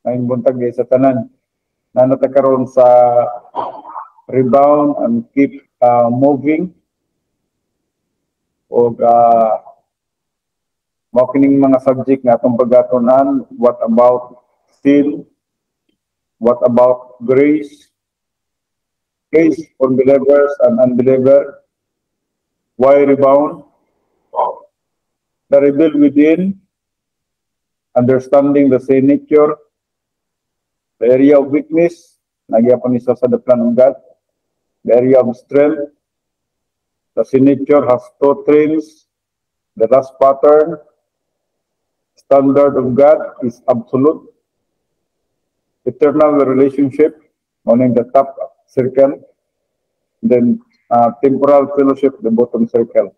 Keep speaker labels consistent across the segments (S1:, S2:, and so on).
S1: Maing buntag sa tanan na natakaroon sa rebound and keep moving o makining mga subject na atong pagatunan. What about sin? What about grace? Grace for believers and unbelievers. Why rebound? The rebel within, understanding the sin nature, the area of weakness, nagyapon isa sa the plan of God, the area of strength, the sin nature has doctrines, the last pattern, standard of God is absolute, eternal relationship, owning the top circle, then temporal fellowship, the bottom circle.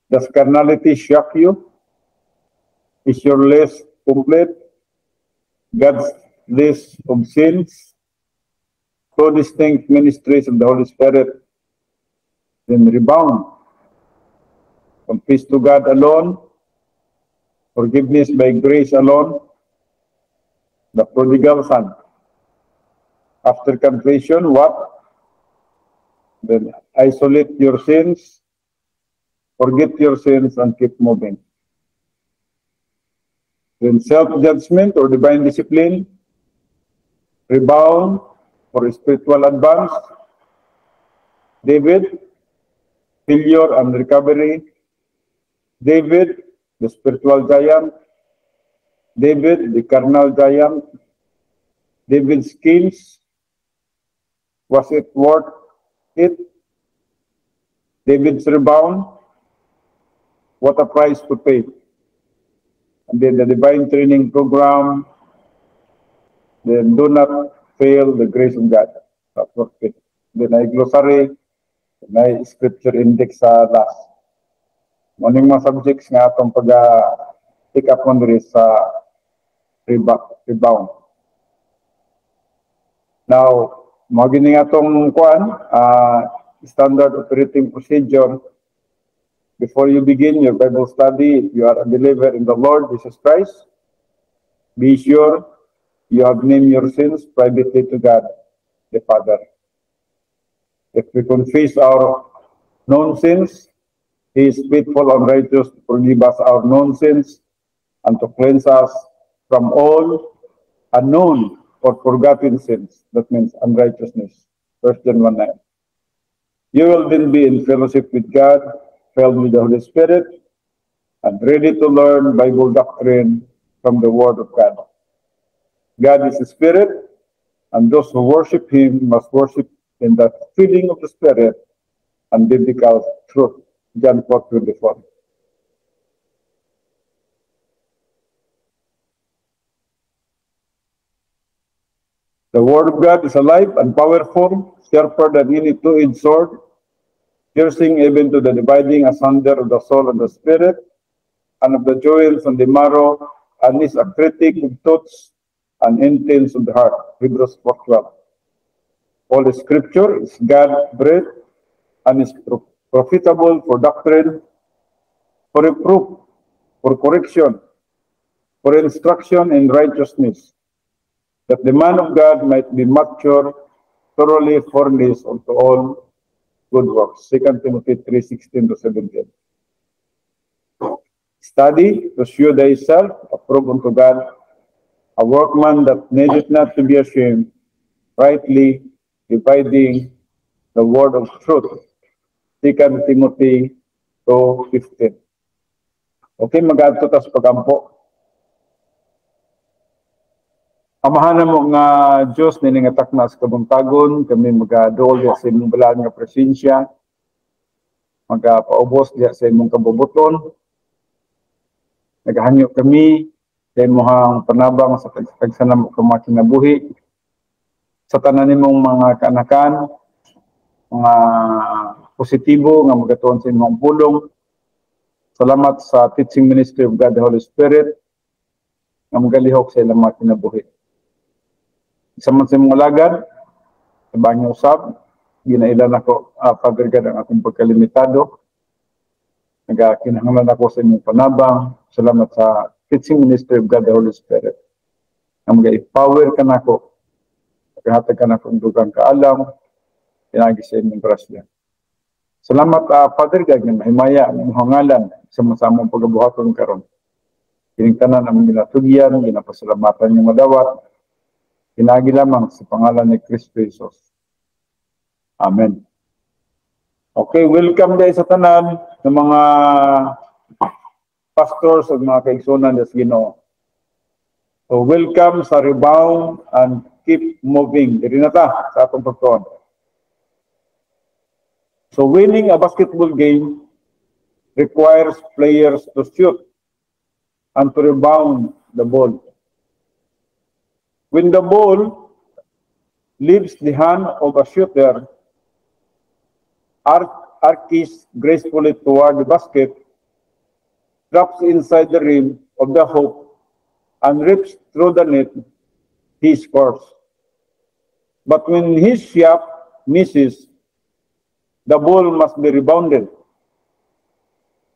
S1: Does carnality shock you? Is your list complete? God's list of sins? Two distinct ministries of the Holy Spirit. Then rebound. Confess to God alone. Forgiveness by grace alone. The prodigal son. After confession, what? Then isolate your sins. Forget your sins and keep moving. Then self-judgment or divine discipline, rebound for spiritual advance, David, failure and recovery, David, the spiritual giant, David, the carnal giant, David's schemes, was it worth it? David's rebound, what a price to pay. And then the divine training program, then do not fail the grace of God. That's what it. Then ay glossary, then ay scripture index sa last. Maning mga subjects nga atong pag-pick up on sa rebound. Now, magini atong standard operating procedure. Before you begin your Bible study, if you are a believer in the Lord Jesus Christ, be sure you have named your sins privately to God, the Father. If we confess our known sins, He is faithful and righteous to forgive us our known sins and to cleanse us from all unknown or forgotten sins. That means unrighteousness. 1 John 1:9. You will then be in fellowship with God, filled with the Holy Spirit, and ready to learn Bible doctrine from the Word of God. God is a Spirit, and those who worship Him must worship in the feeling of the Spirit and biblical truth. John 4:24. The Word of God is alive and powerful, sharper than any two-edged sword, piercing even to the dividing asunder of the soul and the spirit, and of the joints and the marrow, and is a critic of thoughts and intents of the heart. Hebrews 4:12. All the Scripture is God-breathed and is profitable for doctrine, for reproof, for correction, for instruction in righteousness, that the man of God might be mature, thoroughly furnished unto all good works. 2 Timothy 3:16-17. Study to show thyself approved unto God, a workman that needeth not to be ashamed, rightly dividing the word of truth. 2 Timothy 2:15. Okay, mag-adto tas pagampo. Amahan mo nga Diyos ni nga takna sa kabuntagon, kami mag-adol sa imong balaan nga presensya, mag-paubos diya sa imong kabubuton, nagahangyo kami sa imong panabang sa pagsanam sa mga kinabuhi, sa tanan nimong mga kaanakan, mga positibo nga magatuon sa imong pulong. Salamat sa teaching ministry of God the Holy Spirit nga magalihok sa ilang mga kinabuhi. Isa man sa mga lagad, sa banyo usab, ginailan ako, Father God, ang akong pagkalimitado. Nagkinahanglan ako sa inyong panabang. Salamat sa teaching ministry of God, the Holy Spirit. nga mag-power ka na ko, paghatag ka na kong dugang kaalam, pinagisin ng grasya. Salamat, Father God, nga mahimaya ng hangalan sa masamang pagkabuhaton karon. Kining tanan ang ginatugyan, ginapasalamatan yung madawat, pinagi lamang sa pangalan ni Kristo Jesus. Amen. Okay, welcome guys sa tanan ng mga pastors at mga kaigsunan sa Ginoo. So welcome sa Rebound and Keep Moving. Diri na ta sa atong pagtuon. So winning a basketball game requires players to shoot and to rebound the ball. When the ball leaves the hand of a shooter, arcs gracefully toward the basket, drops inside the rim of the hoop, and rips through the net, he scores. But when his shot misses, the ball must be rebounded.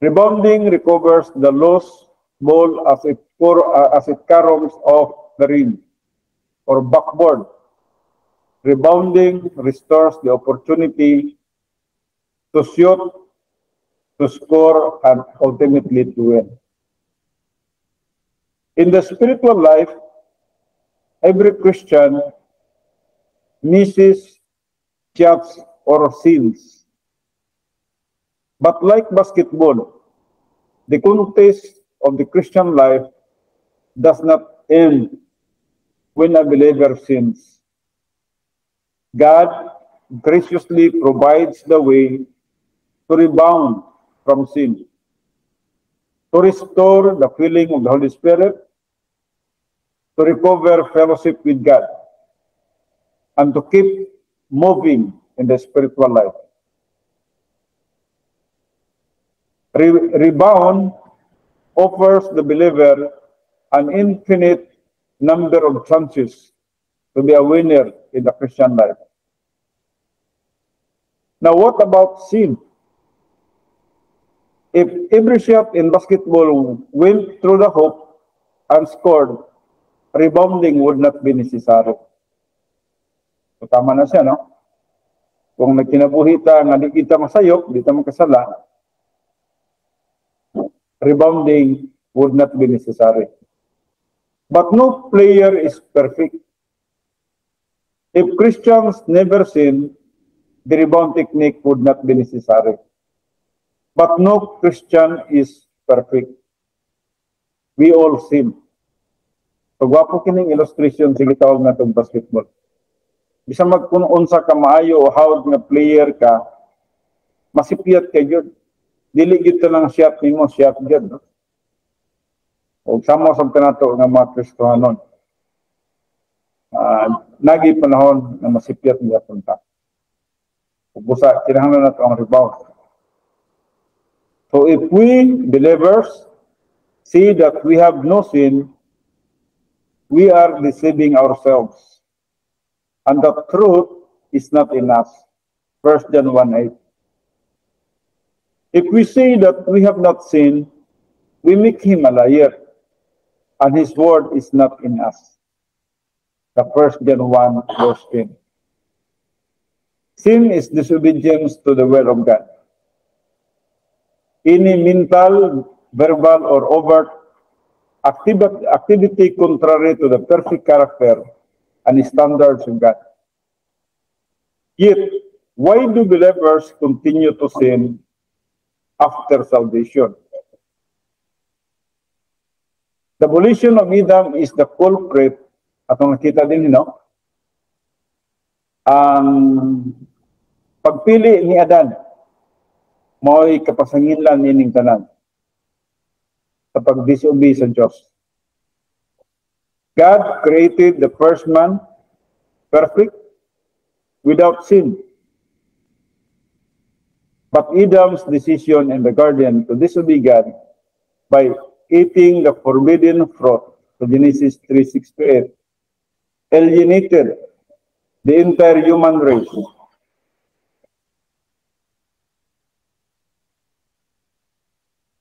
S1: Rebounding recovers the lost ball as it caroms off the rim or backboard. Rebounding restores the opportunity to shoot, to score, and ultimately to win. In the spiritual life, every Christian misses shots or sins. But like basketball, the contest of the Christian life does not end when a believer sins. God graciously provides the way to rebound from sin, to restore the feeling of the Holy Spirit, to recover fellowship with God, and to keep moving in the spiritual life. Rebound offers the believer an infinite number of chances to be a winner in the Christian life. Now, what about sin? If every shot in basketball went through the hoop and scored, rebounding would not be necessary. So, tama na siya, no? Kung nagkinabuhi ta nga di kita masayop, di ta makasala, rebounding would not be necessary. But no player is perfect. If Christians never sin, the rebound technique would not be necessary. But no Christian is perfect. We all sin. Pagwapo kining illustration, sige tawag na itong basketball. Bisa magkununsa ka maayo o hawag na player ka, masipiyat ka yun. Dili gito lang shot nimo, shot gyud. No? O sama sa kanato nga mga Kristohanon. Nagi panahon na masipiyat niya punta. Busa, kinahanglan nato ang rebound. So if we believers see that we have no sin, we are deceiving ourselves. And the truth is not in us. 1 John 1:8. If we say that we have not sinned, we make him a liar, and his word is not in us. The 1 John 1:10. Sin is disobedience to the will of God. Any mental, verbal, or overt activity contrary to the perfect character and standards of God. Yet, why do believers continue to sin after salvation? The volition of Adam is the culprit. Atong nakita din, ang pagpili ni Adan, mao'y kapasanginlan nining tanan sa pag-disobey sa Diyos. God created the first man perfect without sin. But Adam's decision in the garden to disobey God by eating the forbidden fruit, so Genesis 3:6-8, alienated the entire human race.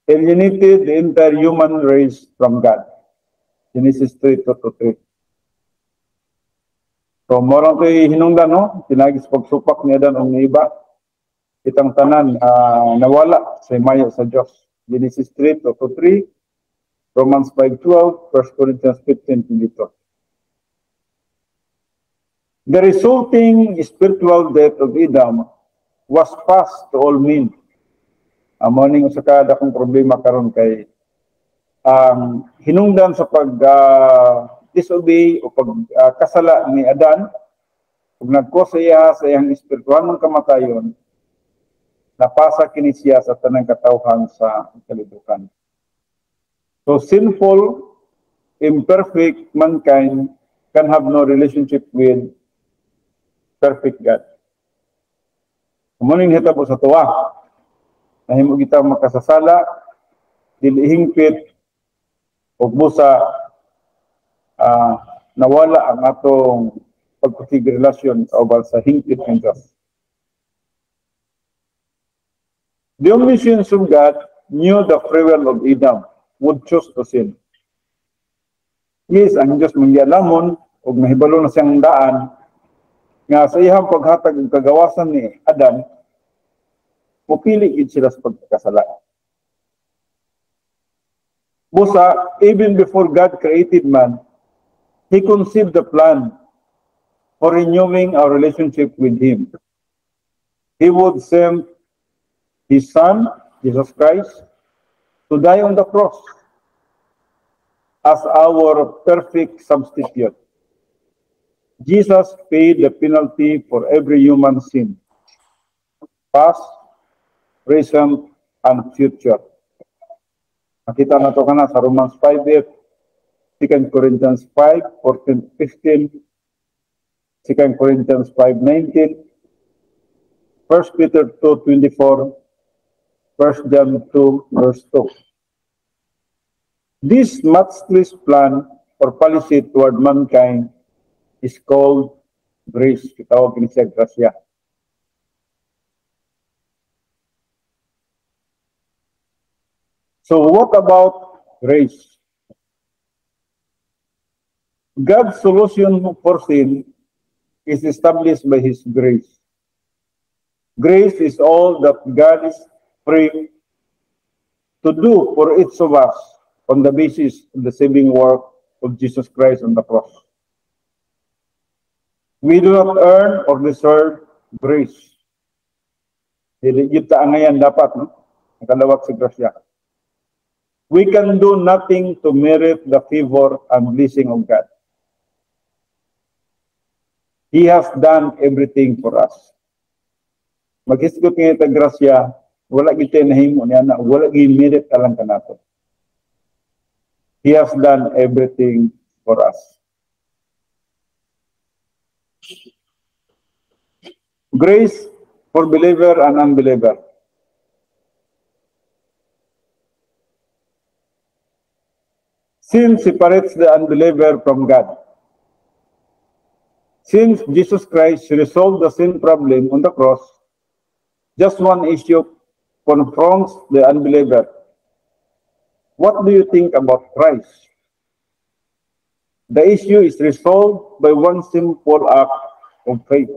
S1: Alienated the entire human race from God. Genesis 3:2-3. So, morang to'y hinungdan, no? Tinagis pagsupak ni Adan o ni iba. Itang tanan, nawala sa mayo sa Diyos. Genesis 3:2-3, Romans 5:12, 1 Corinthians 15:22. The resulting spiritual death of Adam was passed to all men. Morning sa kada kong problema karon kay hinungdan sa pag-disobey o pagkasala ni Adan, kung nagkosa iya sa iyang espiritual ng kamatayon, napasa kini siya sa tanang katawhan sa kalibutan. So sinful, imperfect mankind can have no relationship with perfect God. Kumunin hitabo sa tuwa, nahimo kita makasasala, dili hingpit, o busa, nawala ang atong pagkikigrelasyon kauban sa hingpit ng Diyos. The omniscience of God knew the free will of Adam would choose to sin. Yes, ang Diyos mangyalamon o mahibalo na siyang daan nga sa iyang paghatag ng kagawasan ni Adan, mupili sila sa pagkakasala. Busa, even before God created man, He conceived the plan for renewing our relationship with Him. He would send His Son, Jesus Christ, to die on the cross as our perfect substitute. Jesus paid the penalty for every human sin, past, present, and future. Nakita na ito ka na sa Romans 5:8, 2 Corinthians 5:14-15, 2 Corinthians 5:19, 1 Peter 2:24, 1 John 2:2. This matchless plan or policy toward mankind is called grace. Kitawag ni siya grasya. So what about grace? God's solution for sin is established by His grace. Grace is all that God is free to do for each of us on the basis of the saving work of Jesus Christ on the cross. We do not earn or deserve grace. Hindi kita ngayon dapat, no? Nakalawat sa grasya. We can do nothing to merit the favor and blessing of God. He has done everything for us. Maghisgot ngayon ta grasya, wala kita nahimo niya na, wala gi-merit alang kanato. He has done everything for us. Grace for believer and unbeliever. Sin separates the unbeliever from God. Since Jesus Christ resolved the sin problem on the cross, just one issue confronts the unbeliever. What do you think about Christ? The issue is resolved by one simple act of faith.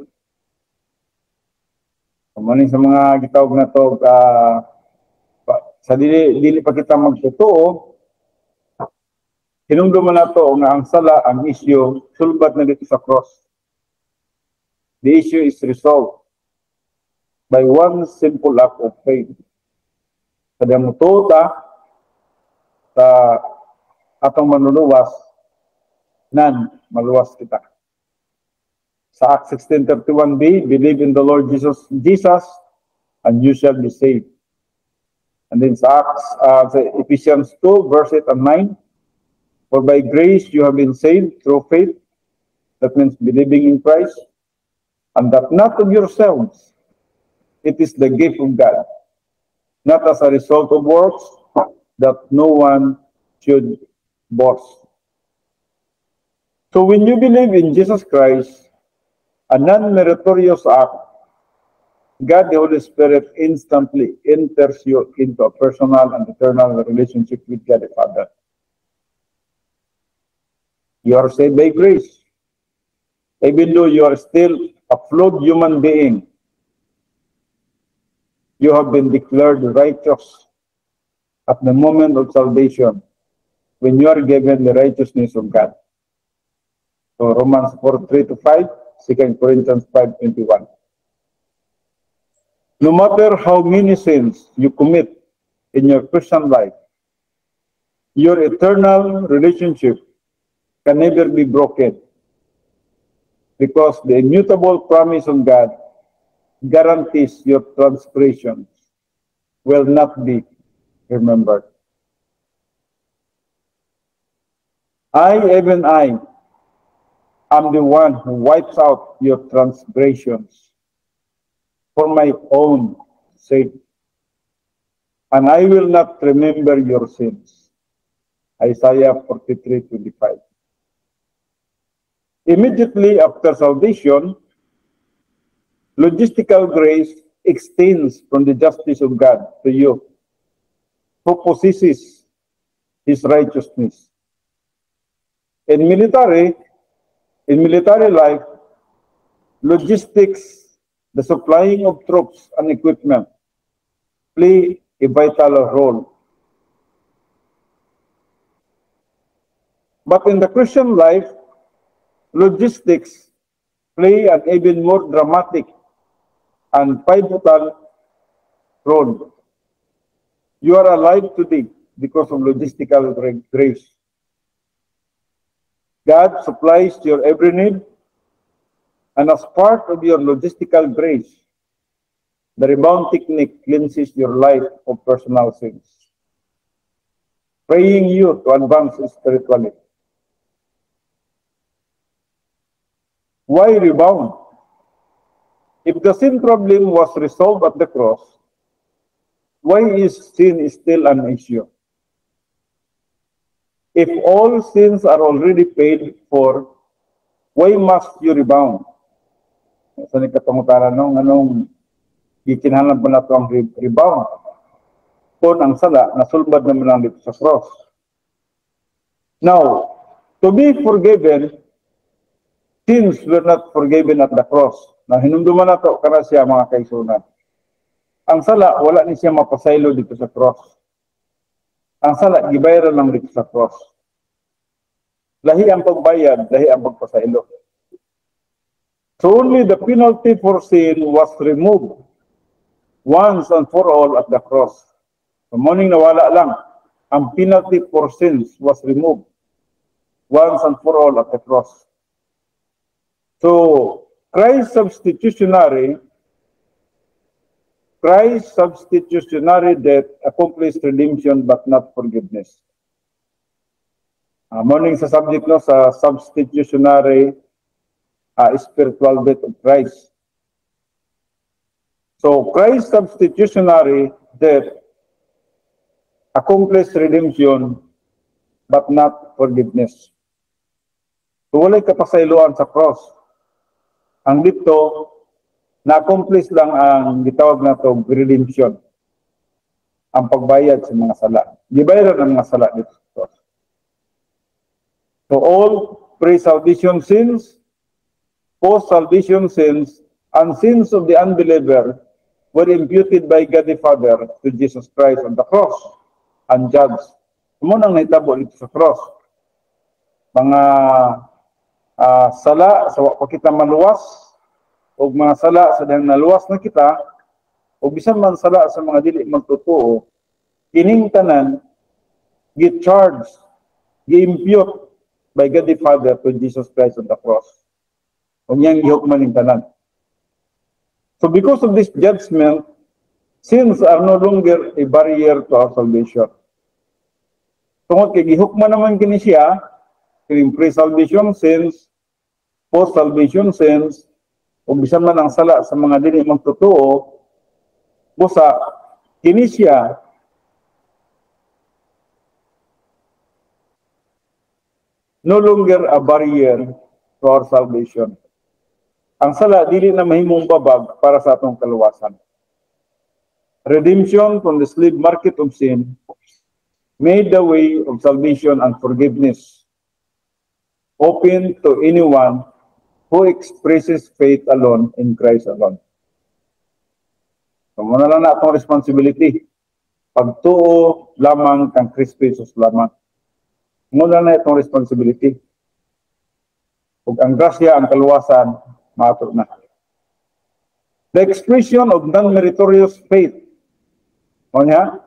S1: Maning sa mga gitawag na to, sa dili pa kita magtotoo, hinungdo man nato nga ang sala, ang issue, sulbat na dito sa cross. The issue is resolved by one simple act of faith. Kada mo ta sa atong manuluwas, nan maluwas kita. Sa Acts 16:31b, believe in the Lord Jesus, and you shall be saved. And then sa Ephesians 2, verse 8 and 9, for by grace you have been saved through faith. That means believing in Christ. And that not of yourselves. It is the gift of God. Not as a result of works, that no one should boast. So when you believe in Jesus Christ, a non-meritorious act, God the Holy Spirit instantly enters you into a personal and eternal relationship with God the Father. You are saved by grace. Even though you are still a flawed human being, you have been declared righteous at the moment of salvation when you are given the righteousness of God. So Romans 4:3-5, 2 Corinthians 5:21. No matter how many sins you commit in your Christian life, your eternal relationship can never be broken because the immutable promise of God guarantees your transgressions will not be remembered. Even I, am the one who wipes out your transgressions for my own sake, and I will not remember your sins. Isaiah 43:25. Immediately after salvation, logistical grace extends from the justice of God to you, who possesses His righteousness. In military life, logistics, the supplying of troops and equipment, play a vital role. But in the Christian life, logistics play an even more dramatic and pivotal role. You are alive today because of logistical grace. God supplies your every need, and as part of your logistical grace, the rebound technique cleanses your life of personal sins, praying you to advance spiritually. Why rebound? If the sin problem was resolved at the cross, why is sin still an issue? If all sins are already paid for, why must you rebound? Sa nagkatungutaran anong ikinahanglan ba nato ang rebound? Kung ang sala, nasulbad naman lang dito sa cross. Now, to be forgiven, sins were not forgiven at the cross. Na hinumduman na to kana siya mga kaisunan. Ang sala, wala ni siya mapasaylo dito sa cross. Ang sala, gibayaran lang dito sa cross. Lahi ang pagbayad, lahi ang pagpasaylo. So only the penalty for sin was removed once and for all at the cross. So morning nawala lang. Ang penalty for sins was removed once and for all at the cross. So Christ's substitutionary death accomplished redemption but not forgiveness. Morning sa subject no sa substitutionary spiritual death of Christ. So Christ's substitutionary death accomplished redemption but not forgiveness. So walay kapasayloan sa cross. Ang dito, na-accomplish lang ang gitawag na ito redemption. Ang pagbayad sa mga sala. Gibayaran ang mga sala dito. So all pre-salvation sins, post-salvation sins, and sins of the unbeliever were imputed by God the Father to Jesus Christ on the cross and judged. Muna ang nahitabo dito sa cross. Mga sala sa wa pa kita maluwas o mga sala sa dahang naluwas na kita o bisan man sala sa mga dili magtotoo, kining tanan gi-charge, gi-impute by God the Father to Jesus Christ on the cross. O niyang gihukman ning tanan. So because of this judgment, sins are no longer a barrier to our salvation. Tungod kay gihukman naman kini siya, kining pre-salvation sins, post-salvation sins, o bisan man ang sala sa mga dili magtotoo, busa kini siya no longer a barrier to our salvation. Ang sala dili na mahimong babag para sa atong kaluwasan. Redemption from the slave market of sin made the way of salvation and forgiveness open to anyone who expresses faith alone in Christ alone. So, muna lang na itong responsibility. Pagtuo lamang kang Kristo Jesus lamang. Muna na itong responsibility. Kung ang grasya, ang kaluwasan, maato na. The expression of non-meritorious faith. O niya?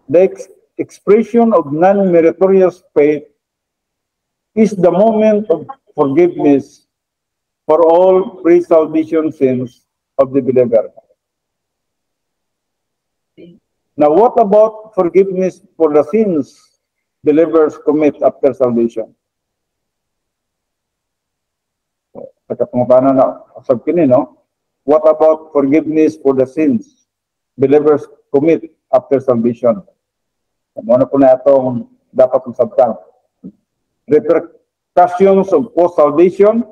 S1: The expression of non-meritorious faith is the moment of forgiveness for all pre-salvation sins of the believer. Now, what about forgiveness for the sins believers commit after salvation? Pagkapungupanan na asab kini, no? What about forgiveness for the sins believers commit after salvation? Ano po na itong dapat masabtan? Repercussions of post-salvation,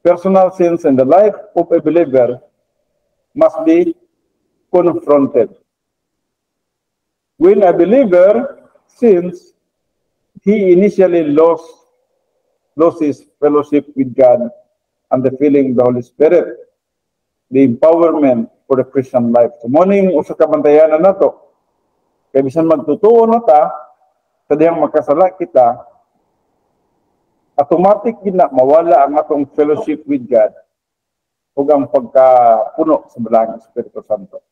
S1: personal sins in the life of a believer must be confronted. When a believer sins, he initially loses fellowship with God and the filling of the Holy Spirit, the empowerment for the Christian life. So, morning, usa ka bantayanan na to. Kaya bisan magtutuo na ta, kadiyang magkasala kita, automatic din na mawala ang atong fellowship with God o ang pagkapuno sa balang Espiritu Santo.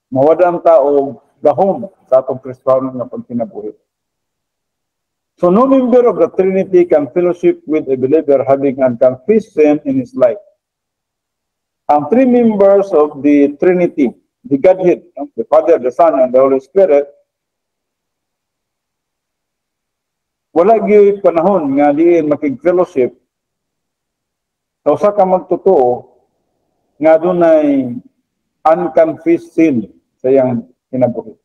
S1: Mawala ang tao gahom sa atong Kristiyano na pagkinabuhi. So no member of the Trinity can fellowship with a believer having unconfessed sin in his life. Ang three members of the Trinity, the Godhead, the Father, the Son, and the Holy Spirit, wala gyud panahon nga diin makig-fellowship sa usa ka magtotoo nga dunay unconfessed sin sa iyang kinabuhi.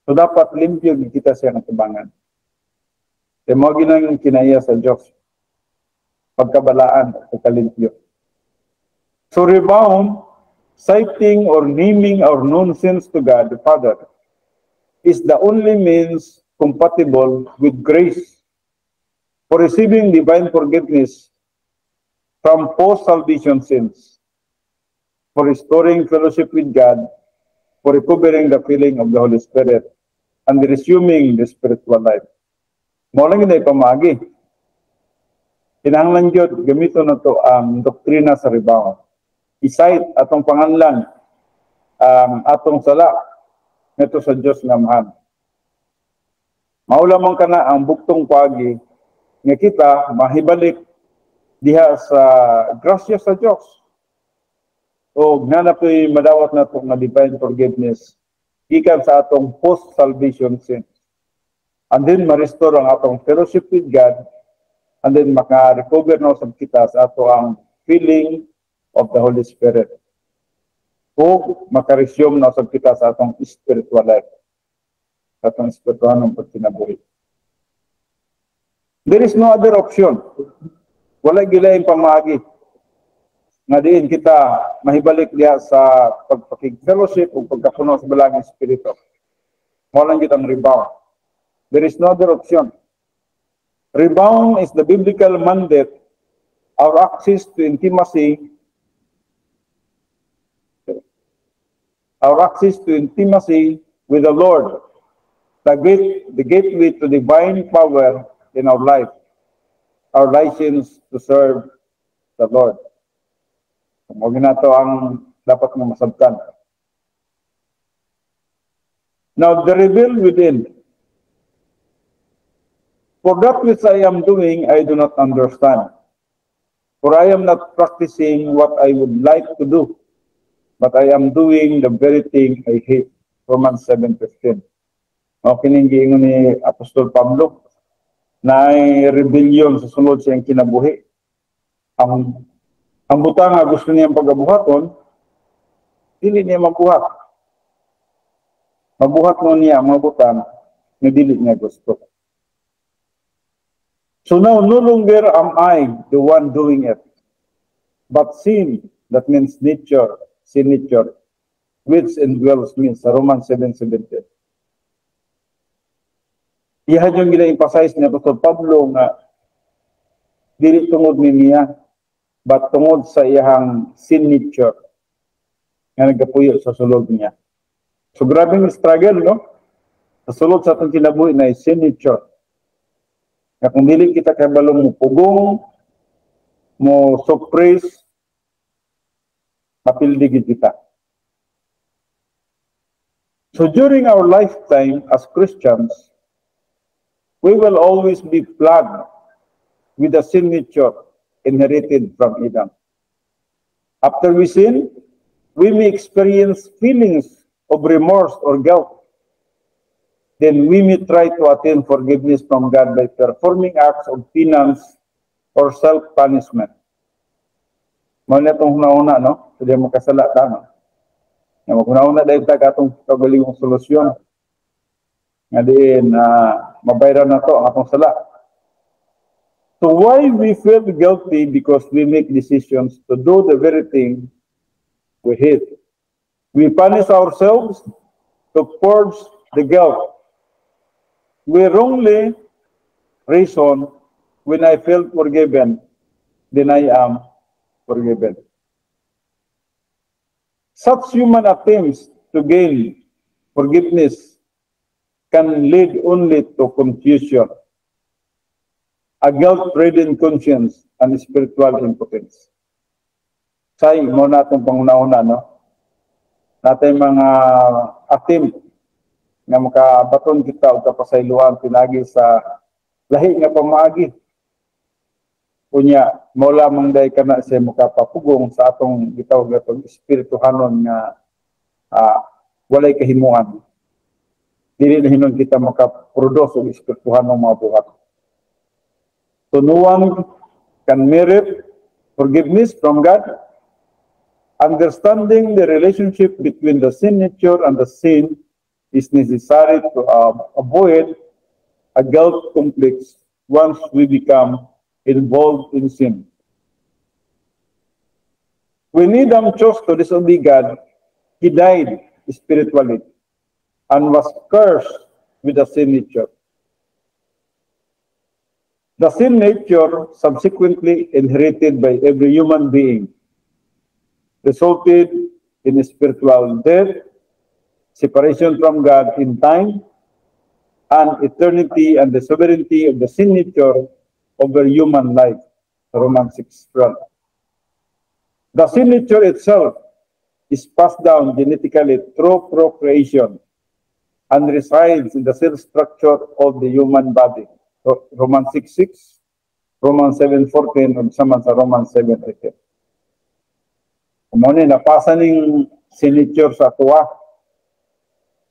S1: So dapat limpyo kita siya ng tubangan. Kaya mo ginang kinaya sa Diyos. Pagkabalaan at pagkalimpyo. So rebound, citing or naming our known sins to God the Father is the only means compatible with grace for receiving divine forgiveness from post-salvation sins, for restoring fellowship with God, for recovering the filling of the Holy Spirit, and resuming the spiritual life. Maulang yun ay pamagi. Kinahanglan yun, gamito na to ang doktrina sa rebound. Isite atong panganlan, atong sala, nito sa Diyos nga mahal. Maulamang ka na ang buktong pagi, nga kita mahibalik diha sa grasya sa Diyos. O nanapoy madawat na itong na divine forgiveness ikan sa atong post-salvation sins. And then ma-restore ang atong fellowship with God, and then maka-recover na sa kita sa ato ang filling of the Holy Spirit. O maka-resume na sa kita sa atong spiritual life, sa atong spiritual ng pagkinabuhi. There is no other option. Wala gilaing pamagi nga diin kita mahibalik diha sa pagpakig-fellowship o pagkapuno sa balang Espiritu. Walang kitang rebound. There is no other option. Rebound is the biblical mandate, our access to intimacy, with the Lord, the gateway to divine power in our life, our license to serve the Lord. Huwag na ito ang dapat na masabtan. Now, the rebel within. For that which I am doing, I do not understand. For I am not practicing what I would like to do, but I am doing the very thing I hate. Romans 7:15. Kiningiingon ni Apostol Pablo na ay rebellion sa sunod siyang kinabuhi. Ang butang nga gusto niyang pagabuhaton, dili niya mabuhat. Mabuhat mo niya mga butang na dili niya gusto. So now, no longer am I the one doing it, but sin, that means nature, sin nature, which indwells me, sa Romans 7:17. Iyan yung gina-emphasize ni Apostol Pablo nga dili tungod ni niya, but tungod sa iyang sin nature nga nagapuyo sa sulod niya. So grabe yung struggle, no? Sa sulod sa atong kinabuhi na sin nature. Na kung dili kita kabalong mo pugong, mo suppress, mapildigid kita. So during our lifetime as Christians, we will always be plagued with the sin nature inherited from Adam. After we sin, we may experience feelings of remorse or guilt. Then we may try to attain forgiveness from God by performing acts of penance or self-punishment. Muna itong huna-una, no? Hindi mo kasala ka, no? Huna-una dahil atong kagalingong solusyon. Nga diin, mabayran na to ang atong sala. So why we feel guilty? Because we make decisions to do the very thing we hate. We punish ourselves to purge the guilt. We wrongly reason, when I feel forgiven, then I am forgiven. Such human attempts to gain forgiveness can lead only to confusion, a guilt-ridden conscience, and spiritual impotence. Say, mo na itong panguna-una, no? Natay mga attempt nga makabaton kita o kapasayloan pinagi sa lahi nga pamaagi. Kunya, mo lamang dahi ka na siya makapapugong sa atong gitawag atong espirituhanon nga walay kahimuan. Dili na hinon kita makaproduce o espirituhanong mga buhat. So no one can merit forgiveness from God. Understanding the relationship between the sin nature and the sin is necessary to avoid a guilt complex once we become involved in sin. When Adam chose to disobey God, he died spiritually and was cursed with the sin nature. The sin nature, subsequently inherited by every human being, resulted in spiritual death, separation from God in time, and eternity, and the sovereignty of the sin nature over human life. Romans 6:12. The sin nature itself is passed down genetically through procreation and resides in the cell structure of the human body. Romans 6:6, Romans 7:14, and sa Romans 7:18. Kumuni, napasa ning sin nature sa tuwa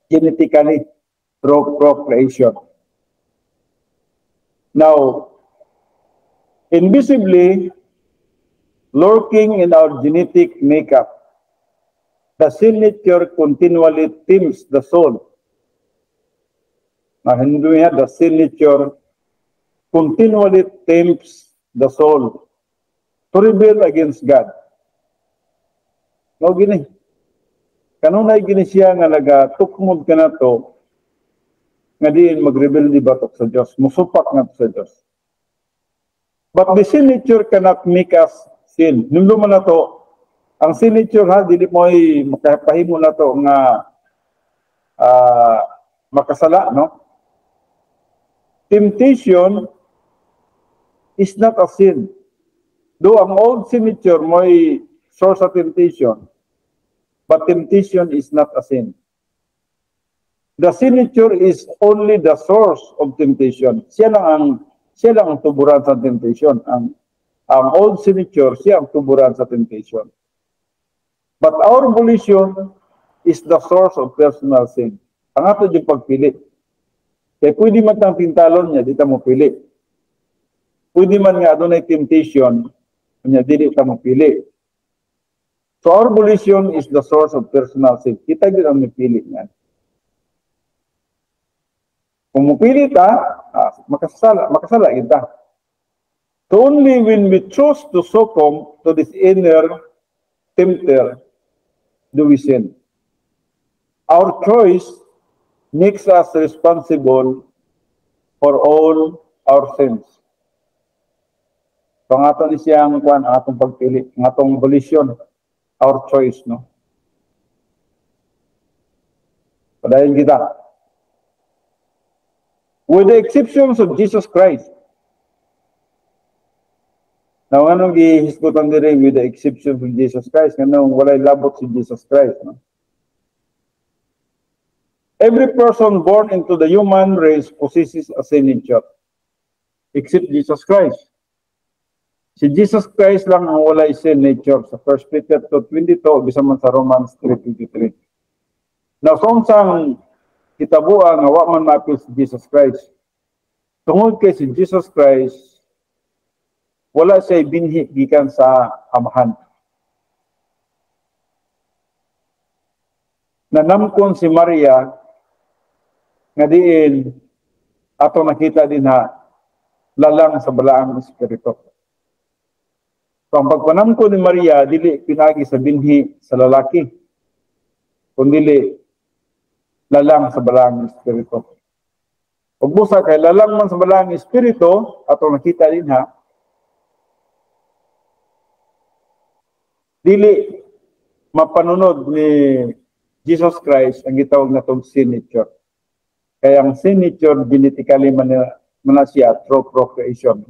S1: genetically through procreation. Now, invisibly lurking in our genetic makeup, the sin nature continually tempts the soul. Nahinduya, the sin nature continually tempts the soul to rebel against God. No, gini. Kanunay gini siya nga nagatukmod ka na to, nga diin mag-rebel di batok sa Diyos, musupak nga sa Diyos. But the sin nature cannot make us sin. Nung man na to, ang sin nature ha, dili mo ay makapahimo na to nga makasala, no? Temptation is not a sin. Though ang old sin nature mo ay source of temptation, but temptation is not a sin. The sin nature is only the source of temptation. Siya lang ang tuburan sa temptation. Ang old sin nature, siya ang tuburan sa temptation. But our volition is the source of personal sin. Ang ato yung pagpili. Kaya pwede man tang tintalon niya, di ta mo pili. Pwede man nga doon ay temptation, niya di ta mo pili. So our volition is the source of personal sin. Kita din ang mipili niyan. Kung mupili ta, makasala kita. So only when we choose to succumb to this inner tempter do we sin. Our choice makes us responsible for all our sins. So ang ato ni siyang kuan, ang atong pagpili, ang atong volition, our choice, no? Padayon kita. With the exceptions of Jesus Christ. Now, anong gihisgutan diri with the exceptions of Jesus Christ? Anong walay labot si Jesus Christ, no? Every person born into the human race possesses a sin nature, except Jesus Christ. Si Jesus Christ lang ang walay sin nature sa 1 Peter 2:22 bisa man sa Romans 3:23. Now, kung sang kitabuan nga wa man maapil si Jesus Christ, tungod kay si Jesus Christ, wala siya binhi gikan sa amahan. Nanamkon si Maria nga diin ato nakita din ha lalang sa balaang espiritu. So ang pagpanamkon ni Maria dili pinagi sa binhi sa lalaki, kundi lalang sa balaang espiritu. Ug busa kay lalang man sa balaang espiritu ato nakita din ha dili mapanunod ni Jesus Christ ang gitawag natong sin nature. Kaya ang sin nature genetically man siya through procreation.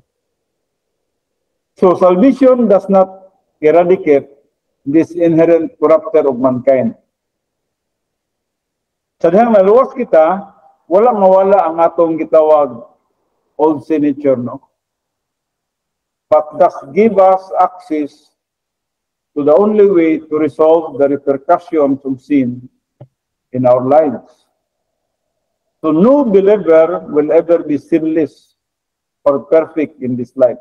S1: So salvation does not eradicate this inherent corrupter of mankind. Sa dihang naluwas kita, walang mawala ang atong gitawag old sin nature, no? But does give us access to the only way to resolve the repercussions of sin in our lives. So no believer will ever be sinless or perfect in this life.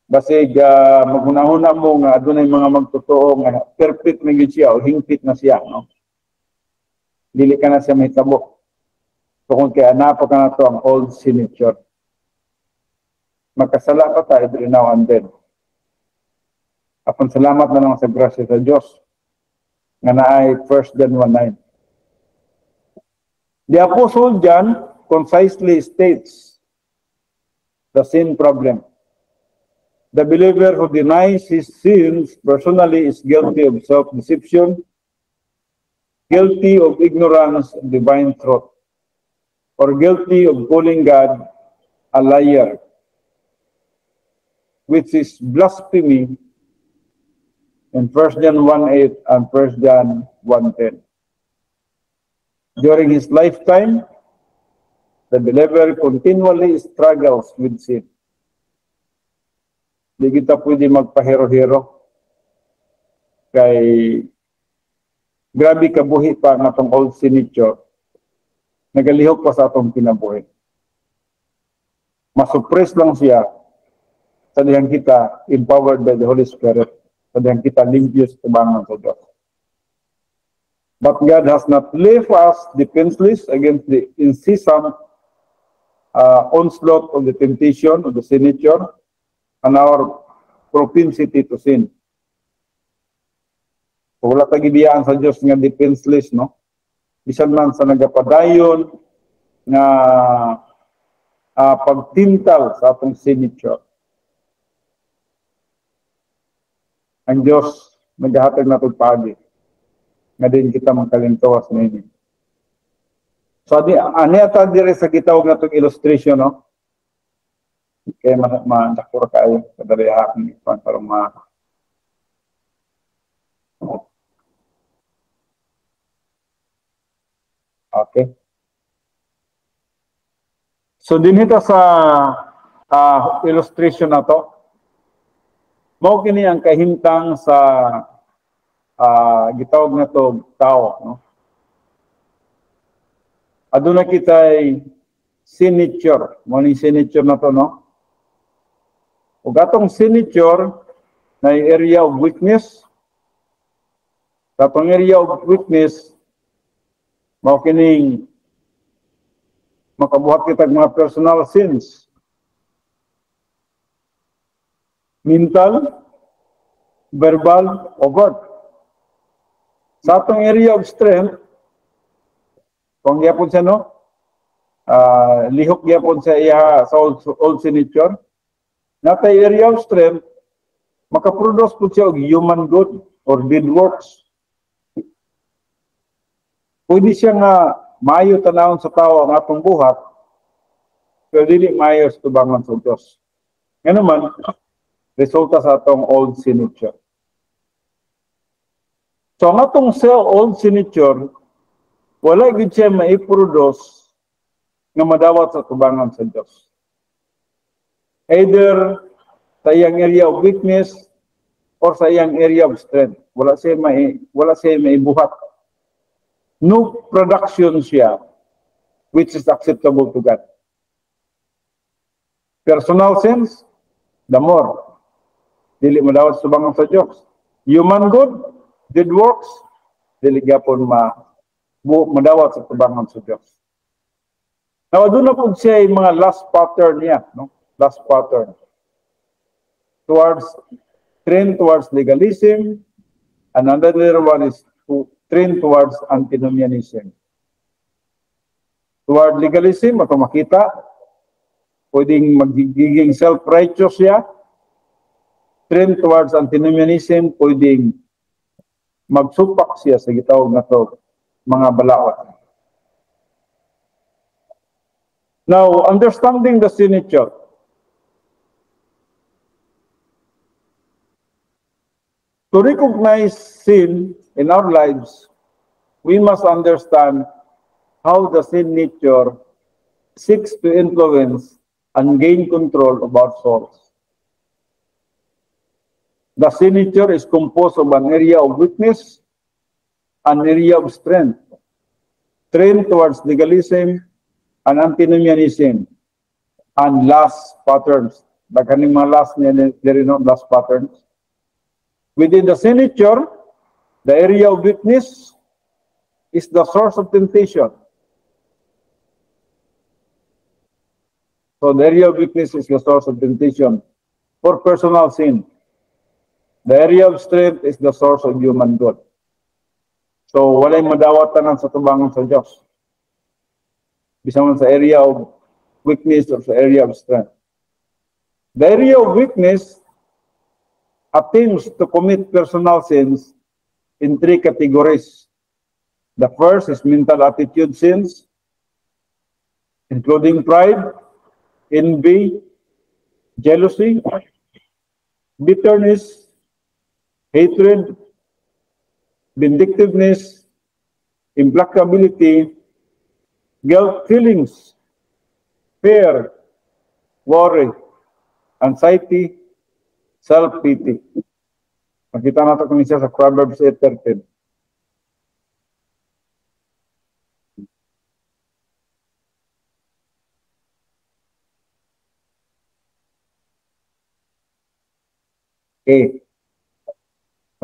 S1: Basig maghunahuna mo nga adunay mga magtotoo nga perfect na gyud siya o hingpit na siya, no? Dili ka na siya mahitabo. Tungod kay anapa ka na to ang old sin nature. Magkasala pa tayo every now and then. Apon salamat na lang sa grasya sa Diyos nga naay 1 John 1:9. The Apostle John concisely states the sin problem. The believer who denies his sins personally is guilty of self-deception, guilty of ignorance of divine truth, or guilty of calling God a liar, which is blasphemy in 1 John 1:8 and 1 John 1:10. During his lifetime, the believer continually struggles with sin. Di kita pwede magpahero-hero. Kay grabe kabuhi pa nga tong old sin nature. Nagalihok pa sa atong kinabuhi. Masuppress lang siya sa dihang kita empowered by the Holy Spirit. Sa dihang kita limpios tubangan sa Diyos. But God has not left us defenseless against the incessant onslaught of the temptation of the sin nature and our propensity to sin. So, wala tagibiyaan sa Diyos nga defenseless, no? Bisan man sa nagapadayon nga pagtintal sa atong sin nature. Ang Diyos naghahatag na itong pagi nga din kita magkalintawas ngayon. So, ani ata dire sa gitawag na itong illustration, no? Kaya ma-dakura kayo, kadali aking ipon para Okay. So, din ito sa illustration na to, mao kini ang kahimtang sa gitawag na to tao, no? Aduna kitay signature, mo ni signature na to, no? Ug atong signature na area of weakness. Atong area of weakness mao kining makabuhat kita mga personal sins. Mental, verbal, overt. Sa atong area of strength, kung gyapon siya, no? Lihok gyapon sa iya sa old sin nature. Natay area of strength, makaproduce po siya og human good or deed works. Pwede siya nga maayo tanawon sa tao ang atong buhat, pero dili maayo sa tubangan sa Diyos. Nga naman, resulta sa atong old sin nature. So ang atong old sin nature, wala gid siya maiproduce nga madawat sa tubangan sa Diyos. Either sa iyang area of weakness or sa iyang area of strength. Wala siya maibuhat. No production siya which is acceptable to God. Personal sense, the more. Dili madawat sa tubangan sa Diyos. Human good, deed works, dili gyapon madawat sa tubangan sa Diyos. Now, doon na po siya yung mga last pattern niya, no? Last pattern. Trend towards legalism, and another one is to trend towards antinomianism. Toward legalism, ito makita, pwedeng magiging self-righteous siya. Trend towards antinomianism, pwedeng magsupak siya sa gitawag na to, mga balawat. Now, understanding the sin nature. To recognize sin in our lives, we must understand how the sin nature seeks to influence and gain control of our souls. The sin nature is composed of an area of weakness, an area of strength, trend towards legalism, and antinomianism, and last patterns. Baganing mga last niya, there is no last patterns. Within the sin nature, the area of weakness is the source of temptation. So the area of weakness is the source of temptation for personal sin. The area of strength is the source of human good. So walay madawatan sa tubangan sa Diyos. Bisa man sa area of weakness or sa area of strength. The area of weakness attempts to commit personal sins in three categories. The first is mental attitude sins, including pride, envy, jealousy, bitterness, hatred, vindictiveness, implacability, guilt feelings, fear, worry, anxiety, self-pity. Makita natin kung siya sa Proverbs 8:13. Okay.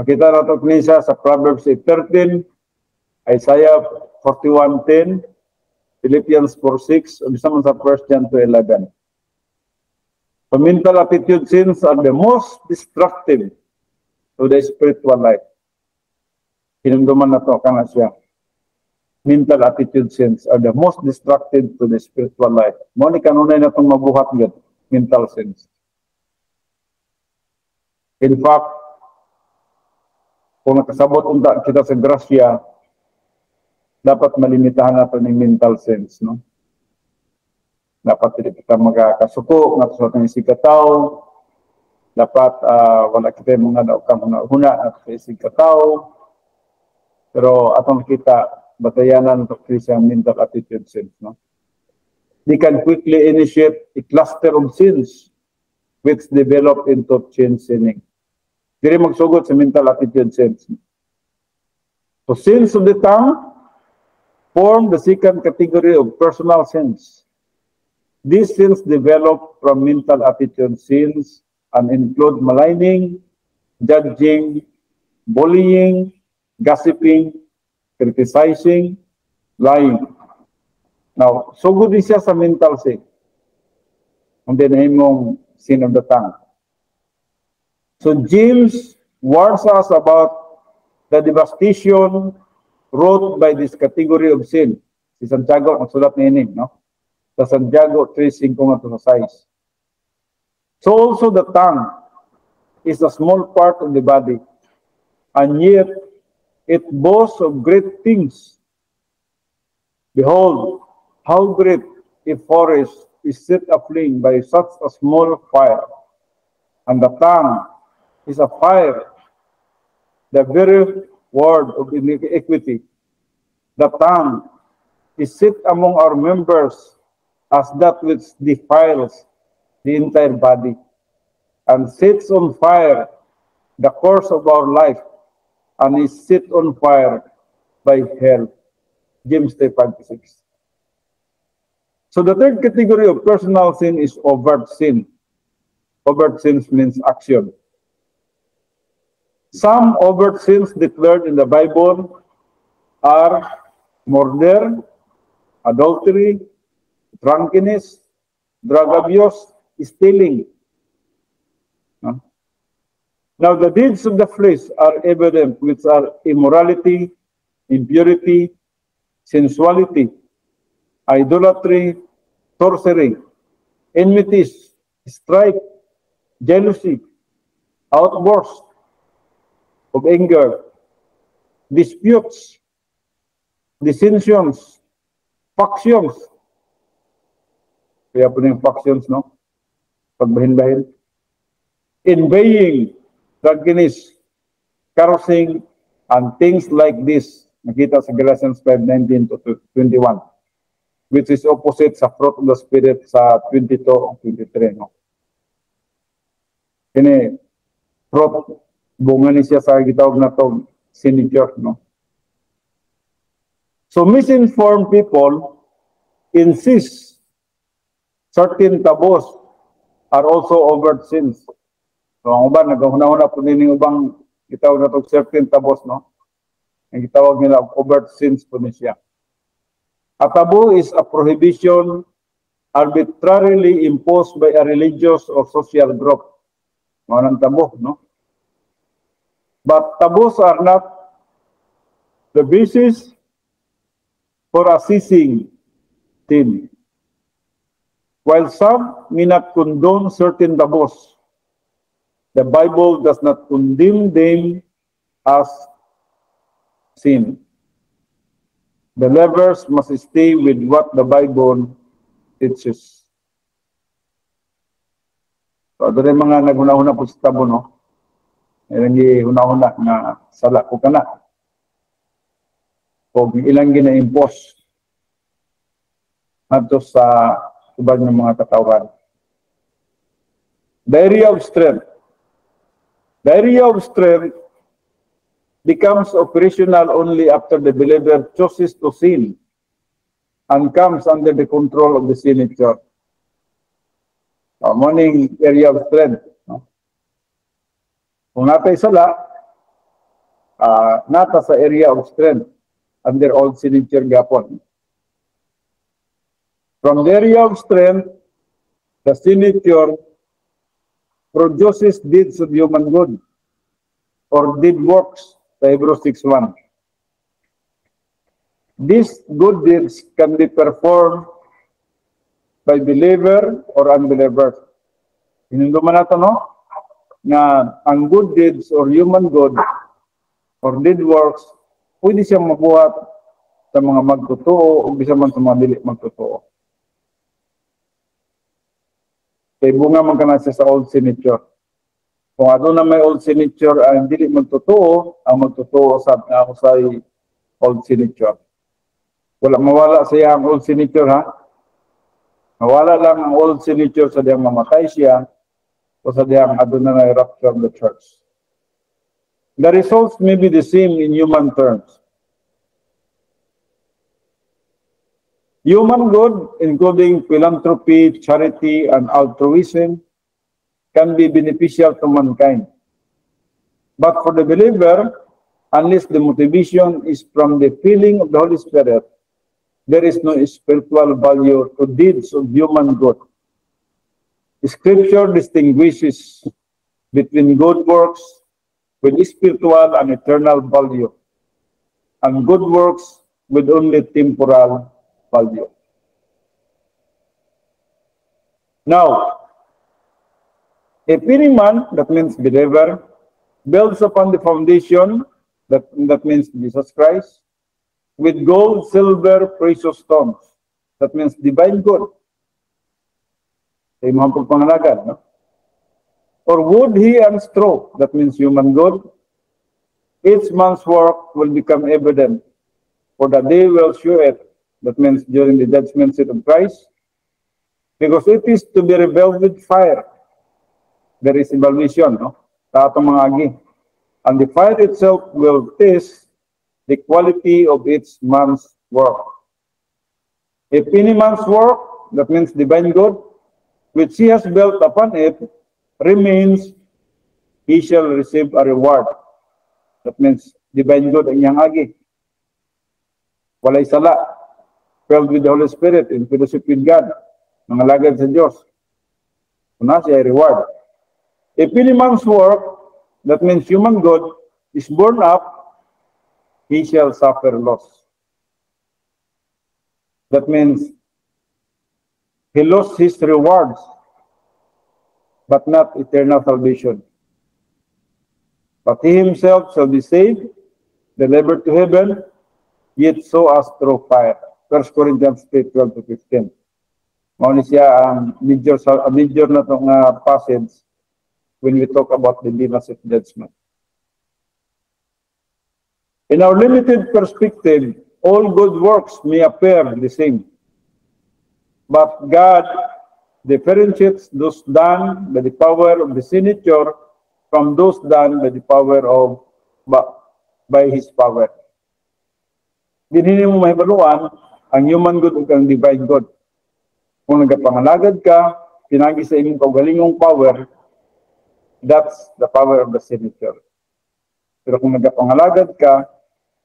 S1: Makita natin kung siya sa Proverbs 8:13, Isaiah 41:10, Philippians 4:6, o bisa man sa 1 John 2:11. So mental attitude sins are the most destructive to the spiritual life. Hinumduman na to, kana siya. Mental attitude sins are the most destructive to the spiritual life. Mo ni kanunay na itong mabuhat yun, mental sins. In fact, kung nakasabot unta kita sa grasya, dapat malimitahan natin yung mental sins, no? Dapat hindi kita magkasuko, nga sa ating isigataw. Dapat wala kita mga huna at isigataw. Pero atong kita, batayanan ito sa mental attitude sins, no? They can quickly initiate a cluster of sins which develop into chain sinning. Dili magsugod sa mental attitude sins. So sins of the tongue form the second category of personal sins. These sins develop from mental attitude sins and include maligning, judging, bullying, gossiping, criticizing, lying. Now, sugod din siya sa mental sin. Ang dinahimong sin of the tongue. So James warns us about the devastation wrought by this category of sin. Si Santiago, ang sulat ni Ining, no? Sa Santiago 3:5 nga to sa 6. So also the tongue is a small part of the body, and yet it boasts of great things. Behold, how great a forest is set aflame by such a small fire, and the tongue is a fire, the very word of iniquity. The tongue is set among our members as that which defiles the entire body, and sets on fire the course of our life, and is set on fire by hell. James 5:6. So the third category of personal sin is overt sin. Overt sins means action. Some overt sins declared in the Bible are murder, adultery, drunkenness, drug abuse, stealing. Now the deeds of the flesh are evident, which are immorality, impurity, sensuality, idolatry, sorcery, enmities, strife, jealousy, outbursts of anger, disputes, dissensions, factions. Kaya po na yung factions, no? Pagbahin-bahin. Envying, drunkenness, carousing, and things like this. Nakita sa Galatians 5:19 to 21, which is opposite sa fruit of the Spirit sa 22 o 23. No? Kini, fruit, bunga ni siya sa gitawag na to, signature. No? So misinformed people insist certain taboos are also overt sins. So ang uban, nagahuna-huna po nining ubang gitawag na to certain taboos, no? Ang gitawag nila overt sins po niya. A taboo is a prohibition arbitrarily imposed by a religious or social group. Mga taboo, no? But taboos are not the basis for assessing sin. While some may not condone certain taboos, the Bible does not condemn them as sin. Believers must stay with what the Bible teaches. So, doon yung mga naghuna-huna po sa tabo, no? Ilang huna-huna na sala ko ka na. O ilang gina-impose ato sa ubag ng mga katawan. The area of strength. The area of strength becomes operational only after the believer chooses to sin and comes under the control of the sin itself. Morning area of strength. No? Kung natay sala, nata sa area of strength under old signature gapon. From the area of strength, the signature produces deeds of human good or deed works. Hebrews 6:1. These good deeds can be performed by believer or unbeliever. Hinunduman nato, no? Nga ang good deeds or human good or deed works, pwede siyang mabuhat sa mga magtotoo o bisa man sa mga dili magtotoo. Kaya bunga man ka na siya sa old signature. Kung ato na may old signature ang dili magtotoo, ang magtotoo sa old signature. Mawala siya ang old signature, ha? Mawala lang ang old signature sa diyang mamatay siya o sa diyang ato na rapture of the church. The results may be the same in human terms. Human good, including philanthropy, charity, and altruism, can be beneficial to mankind. But for the believer, unless the motivation is from the feeling of the Holy Spirit, there is no spiritual value to deeds of human good. Scripture distinguishes between good works with spiritual and eternal value, and good works with only temporal value. Now, If any man, that means believer, builds upon the foundation, that means Jesus Christ, with gold, silver, precious stones, that means divine gold. Sa imong pagpangalagan, no? Or wood, he, and straw, that means human gold. Each man's work will become evident, for the day will show it, that means during the judgment seat of Christ, because it is to be revealed with fire. There is evaluation, no? Sa atong mga agi. And the fire itself will test the quality of each man's work. If any man's work, that means divine good, which he has built upon it, remains, he shall receive a reward. That means divine good ang iyang agi. Walay sala, filled with the Holy Spirit, in fellowship with God, mga lagad sa Diyos. Una siya reward. If any man's work, that means human good, is born up, he shall suffer loss. That means he lost his rewards, but not eternal salvation. But he himself shall be saved, delivered to heaven, yet so as through fire. 1 Corinthians 3:12-15. Mauni siya ang major na itong passage when we talk about the demands of judgment. In our limited perspective, all good works may appear the same. But God differentiates those done by the power of the signature from those done by the power of, by His power. Dinhini mo mahibaluan ang human good ug ang divine good. Kung nagapangalagad ka, pinagi sa imong kaugalingong power, that's the power of the signature. Pero kung nagapangalagad ka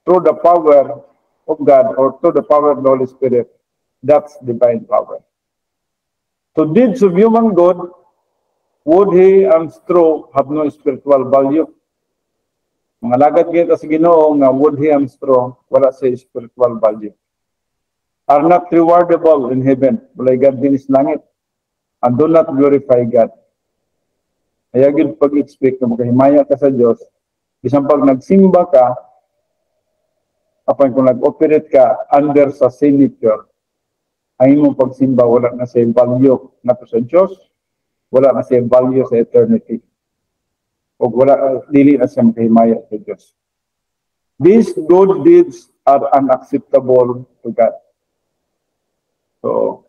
S1: through the power of God or through the power of the Holy Spirit, that's divine power. So deeds of human good, wood, hay, and straw have no spiritual value. Mangalagad kita sa Ginoo nga wood, hay, and straw, wala sa spiritual value. Are not rewardable in heaven. Walay God din sa langit. And do not glorify God. Kaya yun pag-expect na makahimaya ka sa Diyos, isang pag nagsimba ka, apan kung nag-operate ka under sa signature, ang imong pagsimba wala na sa value na sa Diyos, wala na sa value sa eternity. O wala, dili na sa makahimaya sa Diyos. These good deeds are unacceptable to God. So,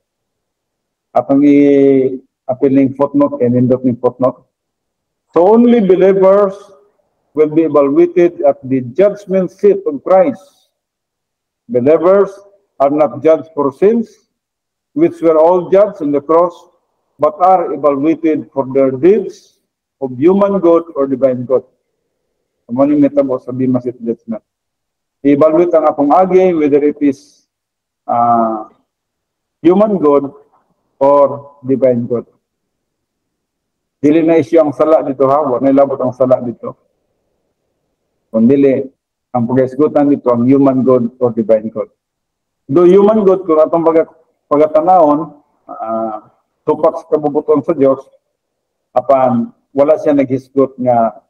S1: atong i-appealing footnote and indot ng footnote. So only believers will be evaluated at the judgment seat of Christ. Believers are not judged for sins, which were all judged on the cross, but are evaluated for their deeds of human good or divine good. Maning metabo sa Bema Seat Judgment. I-evaluate ang akong agi whether it is human good or divine good. Dili na isyu ang sala dito ha, wala na ilabot ang sala dito. Kung dili, ang pag-isgutan dito ang human good or divine good. Do human good, kung atong pagatanahon, tupak sa kabubuton sa Diyos, apan wala siya naghisgot nga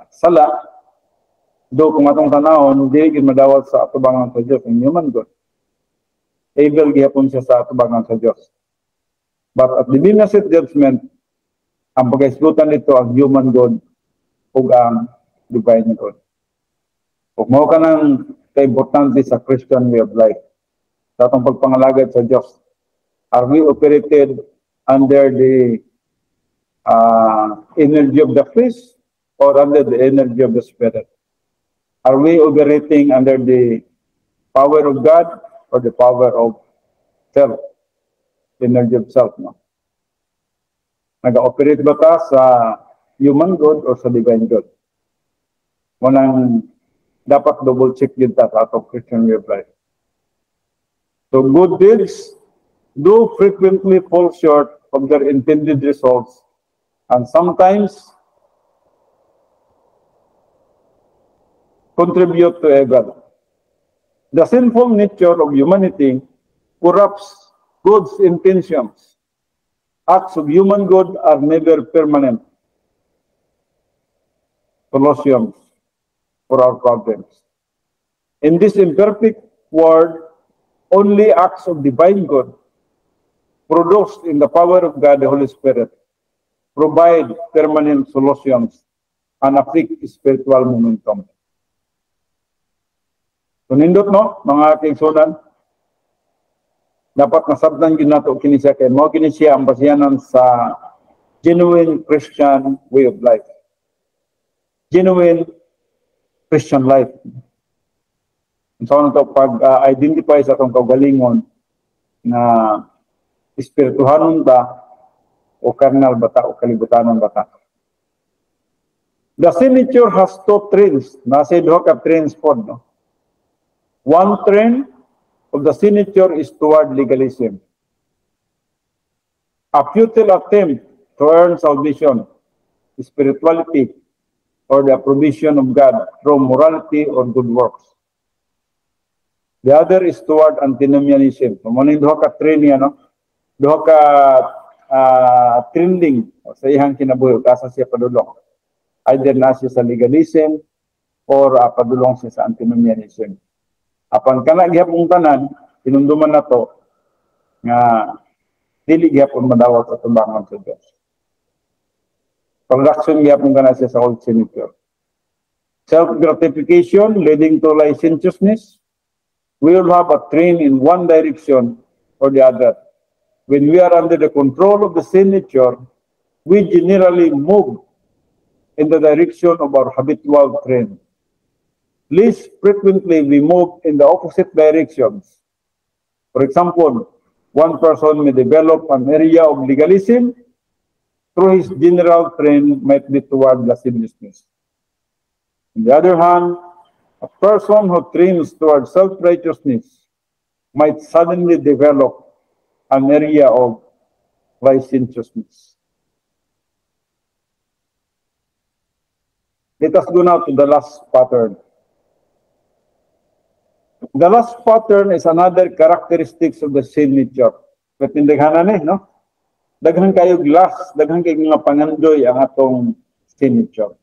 S1: sala, do kung atong tanahon, hindi madawat sa atubangan sa Diyos, ang human good. Evil gihapon siya sa atubangan sa Diyos. But at the Bema Seat Judgment, ang pag-isgutan nito ang human good o ang divine good. Kung mo ka ng kaimportante sa Christian way of life, sa atong pagpangalagad sa Diyos, are we operated under the energy of the flesh or under the energy of the Spirit? Are we operating under the power of God or the power of self? Energy of self, no? Nag-operate ba ta sa human good or sa divine good? Munang dapat double check din ta sa atong Christian way of life. So good deeds do frequently fall short of their intended results and sometimes contribute to evil. The sinful nature of humanity corrupts God's intentions. acts of human good are never permanent solutions for our problems. In this imperfect world, only acts of divine good, produced in the power of God, the Holy Spirit, provide permanent solutions and affect spiritual momentum. So nindot no, mga kaigsunan, dapat nasabtan yun nato kini siya kay mo kini siya ang basihanan sa genuine Christian way of life. Genuine Christian life. So nito pag-identify sa atong kaugalingon na espirituhanon ba o carnal bata o kalibutanon bata. The signature has two trains. Nasa duha ka trains pod, no? One trend of the signature is toward legalism. A futile attempt to earn salvation, spirituality, or the approbation of God through morality or good works. The other is toward antinomianism. So, maning duha ka trend niya, no? Duha ka trending sa iyang kinabuhi, asa siya padulong. Either na siya sa legalism or padulong siya sa antinomianism. Apan kana gihapon tanan pinunduman nato nga dili gihapon madawat sa tumbangan sa Dios. Production gihapon kana siya sa old signature. Self-gratification leading to licentiousness. We will have a train in one direction or the other. When we are under the control of the signature, we generally move in the direction of our habitual train. Least frequently, we move in the opposite directions. For example, one person may develop an area of legalism through his general trend might be toward lasciviousness. On the other hand, a person who trains toward self-righteousness might suddenly develop an area of licentiousness. Let us go now to the last pattern. The last pattern is another characteristics of the sin nature. But indaghanan no? Daghan kayo glass, daghan kayo mga pangandoy ang atong sin nature.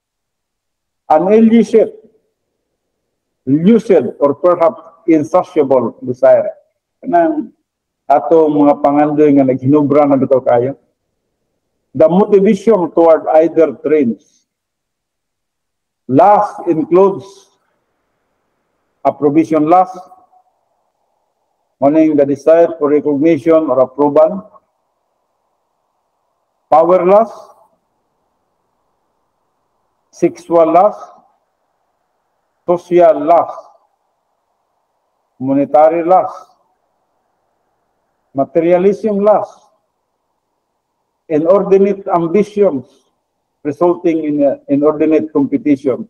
S1: An illicit, lucid, or perhaps insatiable desire. Kanang atong mga pangandoy nga naghinubra na bitaw kayo. The motivation toward either trends. Lust includes approbation lust, meaning the desire for recognition or approval. Power lust, sexual lust, social lust, monetary lust, materialism lust, inordinate ambitions resulting in inordinate competitions.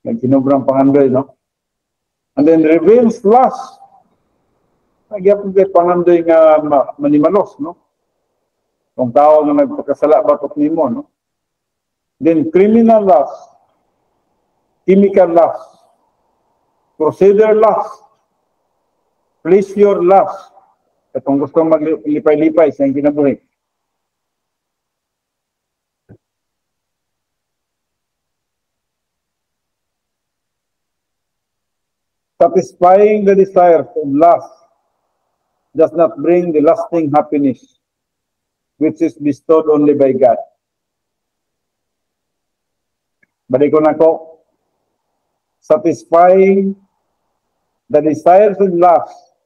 S1: Nagkinubrang pangandoy, no? And then revenge lust. Nagyapon kay pangandoy nga manimalos, no? Kung tao nga nagpakasala batok nimo, no? Then criminal lust, chemical lust, procedure lust, pleasure lust. Katong gusto maglipay-lipay sa kinabuhi. Satisfying the desire of lust does not bring the lasting happiness which is bestowed only by God. Balikon ako, satisfying the desires of lust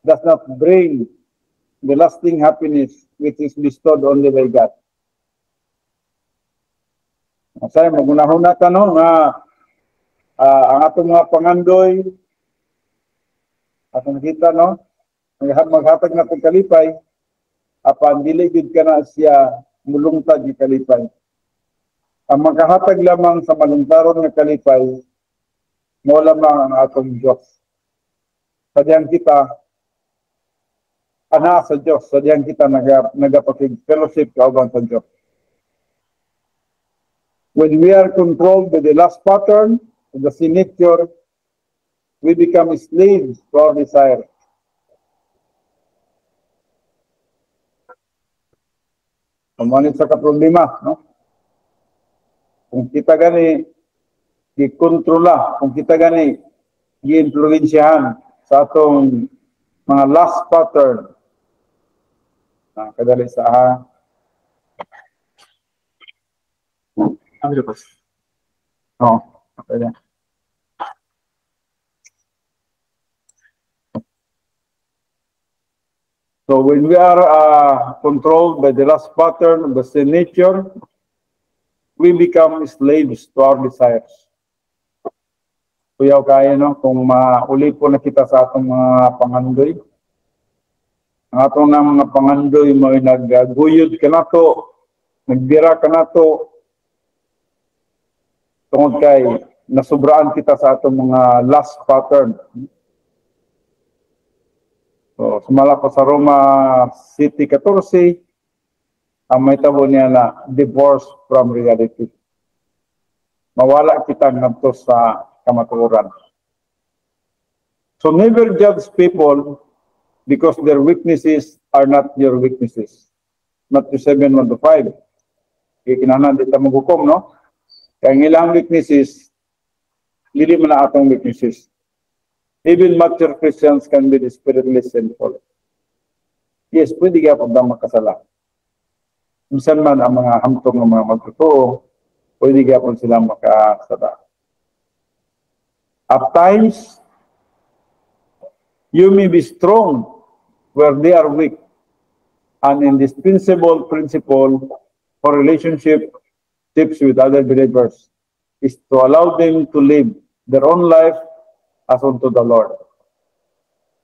S1: does not bring the lasting happiness which is bestowed only by God. Masaya, magunahuna ka, no, nga ang atong mga pangandoy, atong nakita, no, maghatag na itong kalipay, apan diligid ka na siya mulungtad yung kalipay. Ang magkahatag lamang sa malungtaron ng kalipay, mo lamang ang atong Diyos. Sadyang kita, ana sa Diyos, sadyang kita nagapakig-fellowship kauban sa Diyos. When we are controlled by the last pattern, the sin nature, we become slaves to our desire. Pamanit sa kaproblema, no? Kung kita gani gikontrola, kung kita gani gi-influensyahan sa atong mga last pattern, kadali sa oh, okay na. So when we are controlled by the last pattern of the sin nature, we become slaves to our desires. Kuyaw kaya, no? Kung mauli po na kita sa atong mga pangandoy, ang atong na mga pangandoy may nagguyod ka na to, nagbira ka na to, tungod kay nasubraan kita sa atong mga last pattern. So, sumala pa sa Roma City 14, ang may tabo niya na divorce from reality. Mawala kita ngadto sa kamatuoran. So never judge people because their weaknesses are not your weaknesses. Matthew 7:1-5. Kinahanglan dito maghukom, no? Kaya ang ilang weaknesses, hindi man na atong weaknesses. Even mature Christians can be desperately sinful. Yes, pwede kaya pag makasala. Minsan man ang mga hamtong ng mga magtotoo, pwede kaya po sila makasala. At times, you may be strong where they are weak. An indispensable principle for relationships with other believers is to allow them to live their own life as unto the Lord.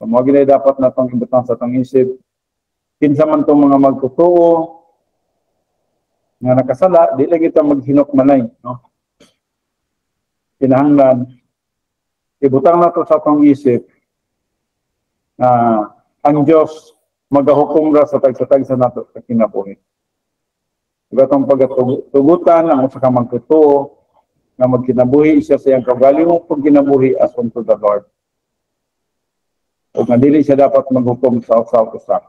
S1: So, mga ginay dapat na itong imbutang sa itong isip. Kinsa man itong mga magtotoo nga nakasala, di lang kita maghinok manay. No? Kinahanglan, ibutang na ito sa itong isip na ang Diyos magahukom ra sa tag-satag sa nato sa kinabuhi. Gatong pagatugutan ang usa ka magtotoo na magkinabuhi siya sa iyang kaugalingong pagkinabuhi as unto the Lord. O nga dili siya dapat maghukom sa usa.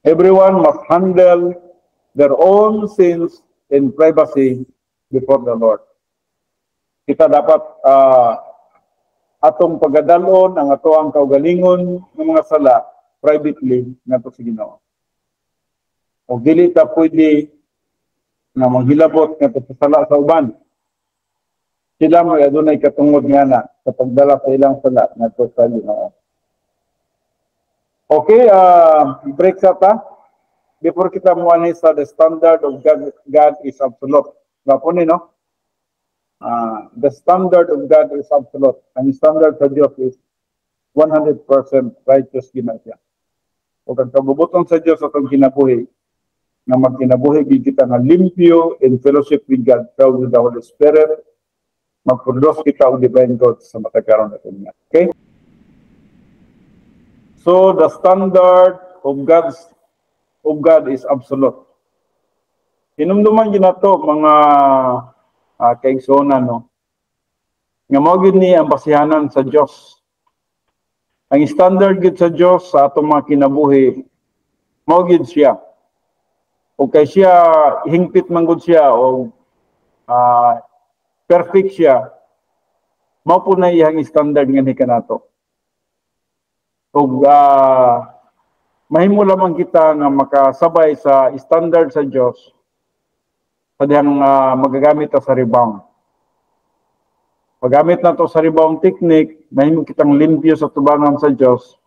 S1: Everyone must handle their own sins in privacy before the Lord. Kita dapat atong pagadalon ang ato ang kaugalingon ng mga sala privately ngadto sa Ginoo. O dili ta pwede nga manghilabot ngadto sa sala sa uban. Sila mo adunay katungod nga na sa pagdala sa ilang sala ngadto sa Ginoo. Okay, break sa ta. Before kita muani sa the standard of God is absolute. Gapo ni, no? The standard of God is absolute. Ang standard sa Diyos is 100% righteous ginasya. O kung kabubuton sa Diyos atong kinabuhi, na magkinabuhi kita nga limpyo in fellowship with God, filled with the Holy Spirit, magproduce kita o divine God sa matagaron natin nga. Okay? So, the standard of God is absolute. Hinumduman ginato mga kaigsonan, no? Nga mao gid ni ang basihanan sa Dios. Ang standard gid sa Dios sa atong mga kinabuhi mao gid siya. O kay siya hingpit man gud siya o perfect siya, mao po na iyang standard nga ni kanato. O mahimo lamang kita nga makasabay sa standard sa Dios sa dihang magagamit sa rebound. Paggamit na to sa rebound technique, mahimo kitang limpyo sa tubangan sa Dios.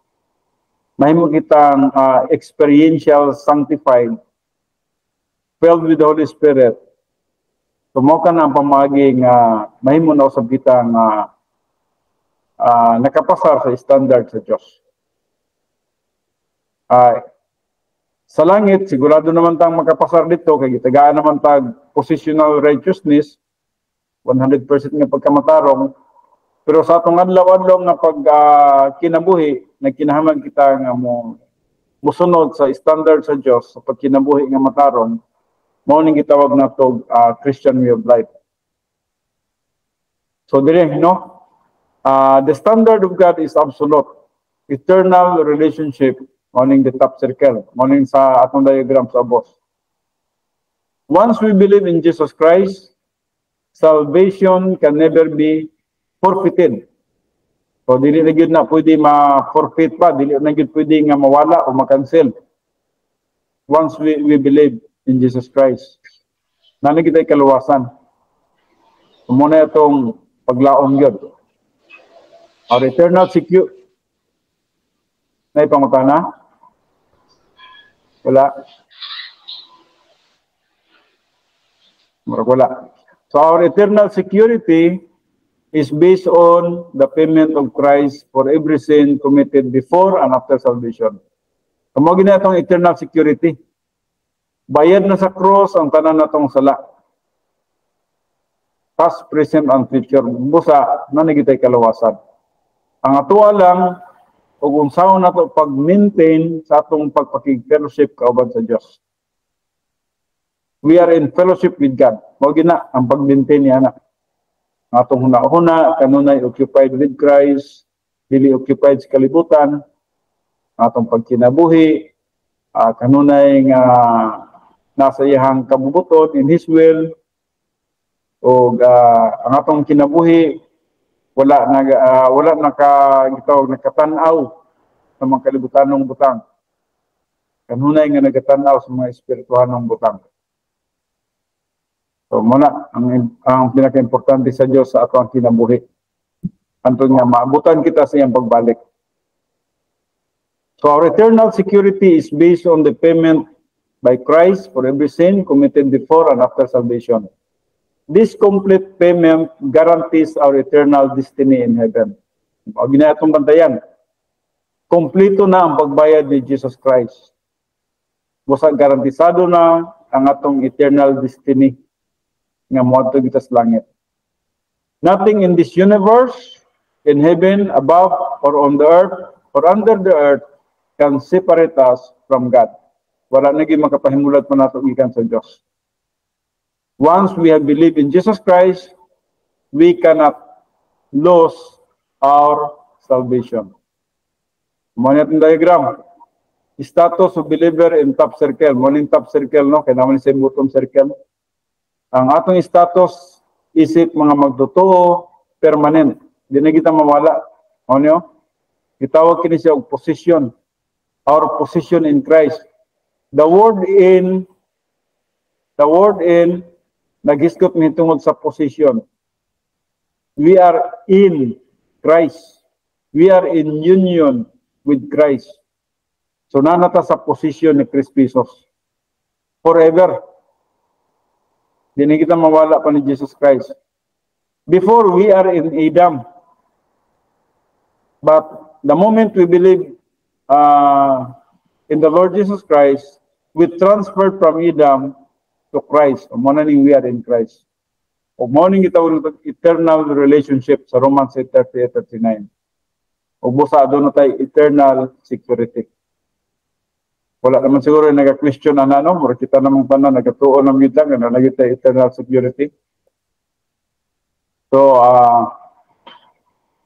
S1: Mahimo kitang experiential sanctified, filled with the Holy Spirit. Tumo ka na ang pamaging mahimo na usab kita nga nakapasar sa standard sa Dios. Sa langit, sigurado naman tang makapasar dito, kay gitagaan naman tag positional righteousness, 100% nga pagkamatarong. Pero sa atong adlaw-adlaw nga pag kinabuhi, nagkinahanglan kita nga musunod sa standard sa Dios sa pagkinabuhi nga matarong, mao ning gitawag nato Christian way of life. So dire, no? The standard of God is absolute. Eternal relationship, morning the top circle, morning sa atong diagram sa boss. Once we believe in Jesus Christ, salvation can never be forfeited. So, dili na gyud na pwede ma-forfeit pa, dili na gyud pwede nga mawala o ma-cancel. Once we believe in Jesus Christ, nana kita kaluwasan. Muna itong paglaom yun. Our eternal secure. Na ipangutana? Wala. Wala. So our eternal security is based on the payment of Christ for every sin committed before and after salvation. Kamagin na itong eternal security. Bayad na sa cross ang tanan natong sala. Past, present, and future. Busa, nanigitay kalawasan. Ang atuwa lang, kung unsaon na ito pag-maintain sa atong pagpakig-fellowship kauban sa Diyos. We are in fellowship with God. Magin na ang pag-maintain niya na. Ang atong huna-huna, kanunay occupied with Christ, dili occupied sa kalibutan, ang atong pagkinabuhi, kanunay nga nasa iyang kabubuton in His will, o ang atong kinabuhi wala nakatanaw sa mga kalibutanong butang. Kanunay nga nagatanaw sa mga espirituhanong butang. So muna ang pinaka-importante sa Dios sa atong kinabuhi. Anto nga maabutan kita sa iyang pagbalik. So our eternal security is based on the payment by Christ for every sin committed before and after salvation. This complete payment guarantees our eternal destiny in heaven. Huwag na itong bantayan. Kompleto na ang pagbayad ni Jesus Christ. Busa garantisado na ang atong eternal destiny nga moadto kita sa langit. Nothing in this universe, in heaven, above, or on the earth, or under the earth, can separate us from God. Wala naging makapahimulat pa nato ikan sa Diyos. Once we have believed in Jesus Christ, we cannot lose our salvation. Muna itong diagram. Status of believer in top circle. Muna yung top circle, no? Kaya naman yung bottom circle. Ang atong status, isip mga magtotoo, permanent. Hindi na kita mawala. Ano? Itawag kini siya og position. Our position in Christ. The word in naghiskot ni tungod sa position. We are in Christ. We are in union with Christ. So nanata sa position ni Christ Jesus. Forever. Hindi kita mawala pa ni Jesus Christ. Before we are in Adam. But the moment we believe in the Lord Jesus Christ, we transferred from Adam to Christ. O morning we are in Christ. O morning itawag ng eternal relationship sa Romans 8:38-39. O busa doon na tayo eternal security. Wala naman siguro yung nag-question na ano, mura kita namang paano, nagatuon ng mitang, ano, nagita eternal security. So,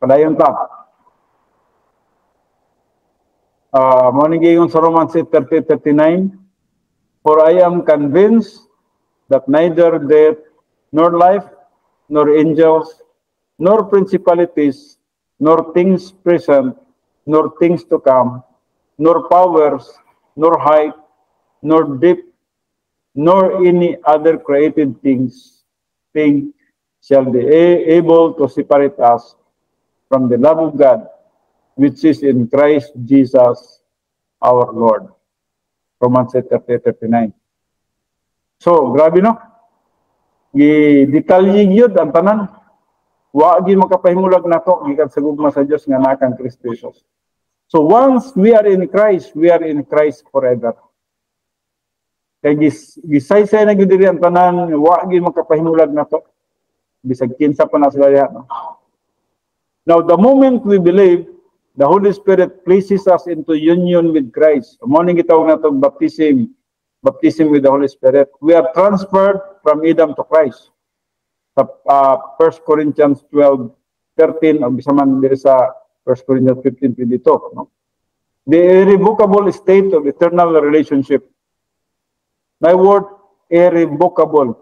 S1: padayon ta. Morning ngayon sa Romans 8:38-39, for I am convinced that neither death, nor life, nor angels, nor principalities, nor things present, nor things to come, nor powers, nor height, nor depth, nor any other created thing shall be able to separate us from the love of God, which is in Christ Jesus our Lord. Romans 8:38-39. So, grabe no? Detalye yun ang tanan. Wagi makapahimulag na to, gikan sa gugma sa Diyos nga nakang Kristo Jesus. So, once we are in Christ forever. Kaya gisaysay na gudiri ang tanan, wagi makapahimulag na to. Bisag kinsa pa na sila yan. No? Now, the moment we believe, the Holy Spirit places us into union with Christ. Morning itawag na itong baptism with the Holy Spirit. We are transferred from Adam to Christ. Sa 1 Corinthians 12:13, o bisa man diri sa 1 Corinthians 15:22. No? The irrevocable state of eternal relationship. My word, irrevocable.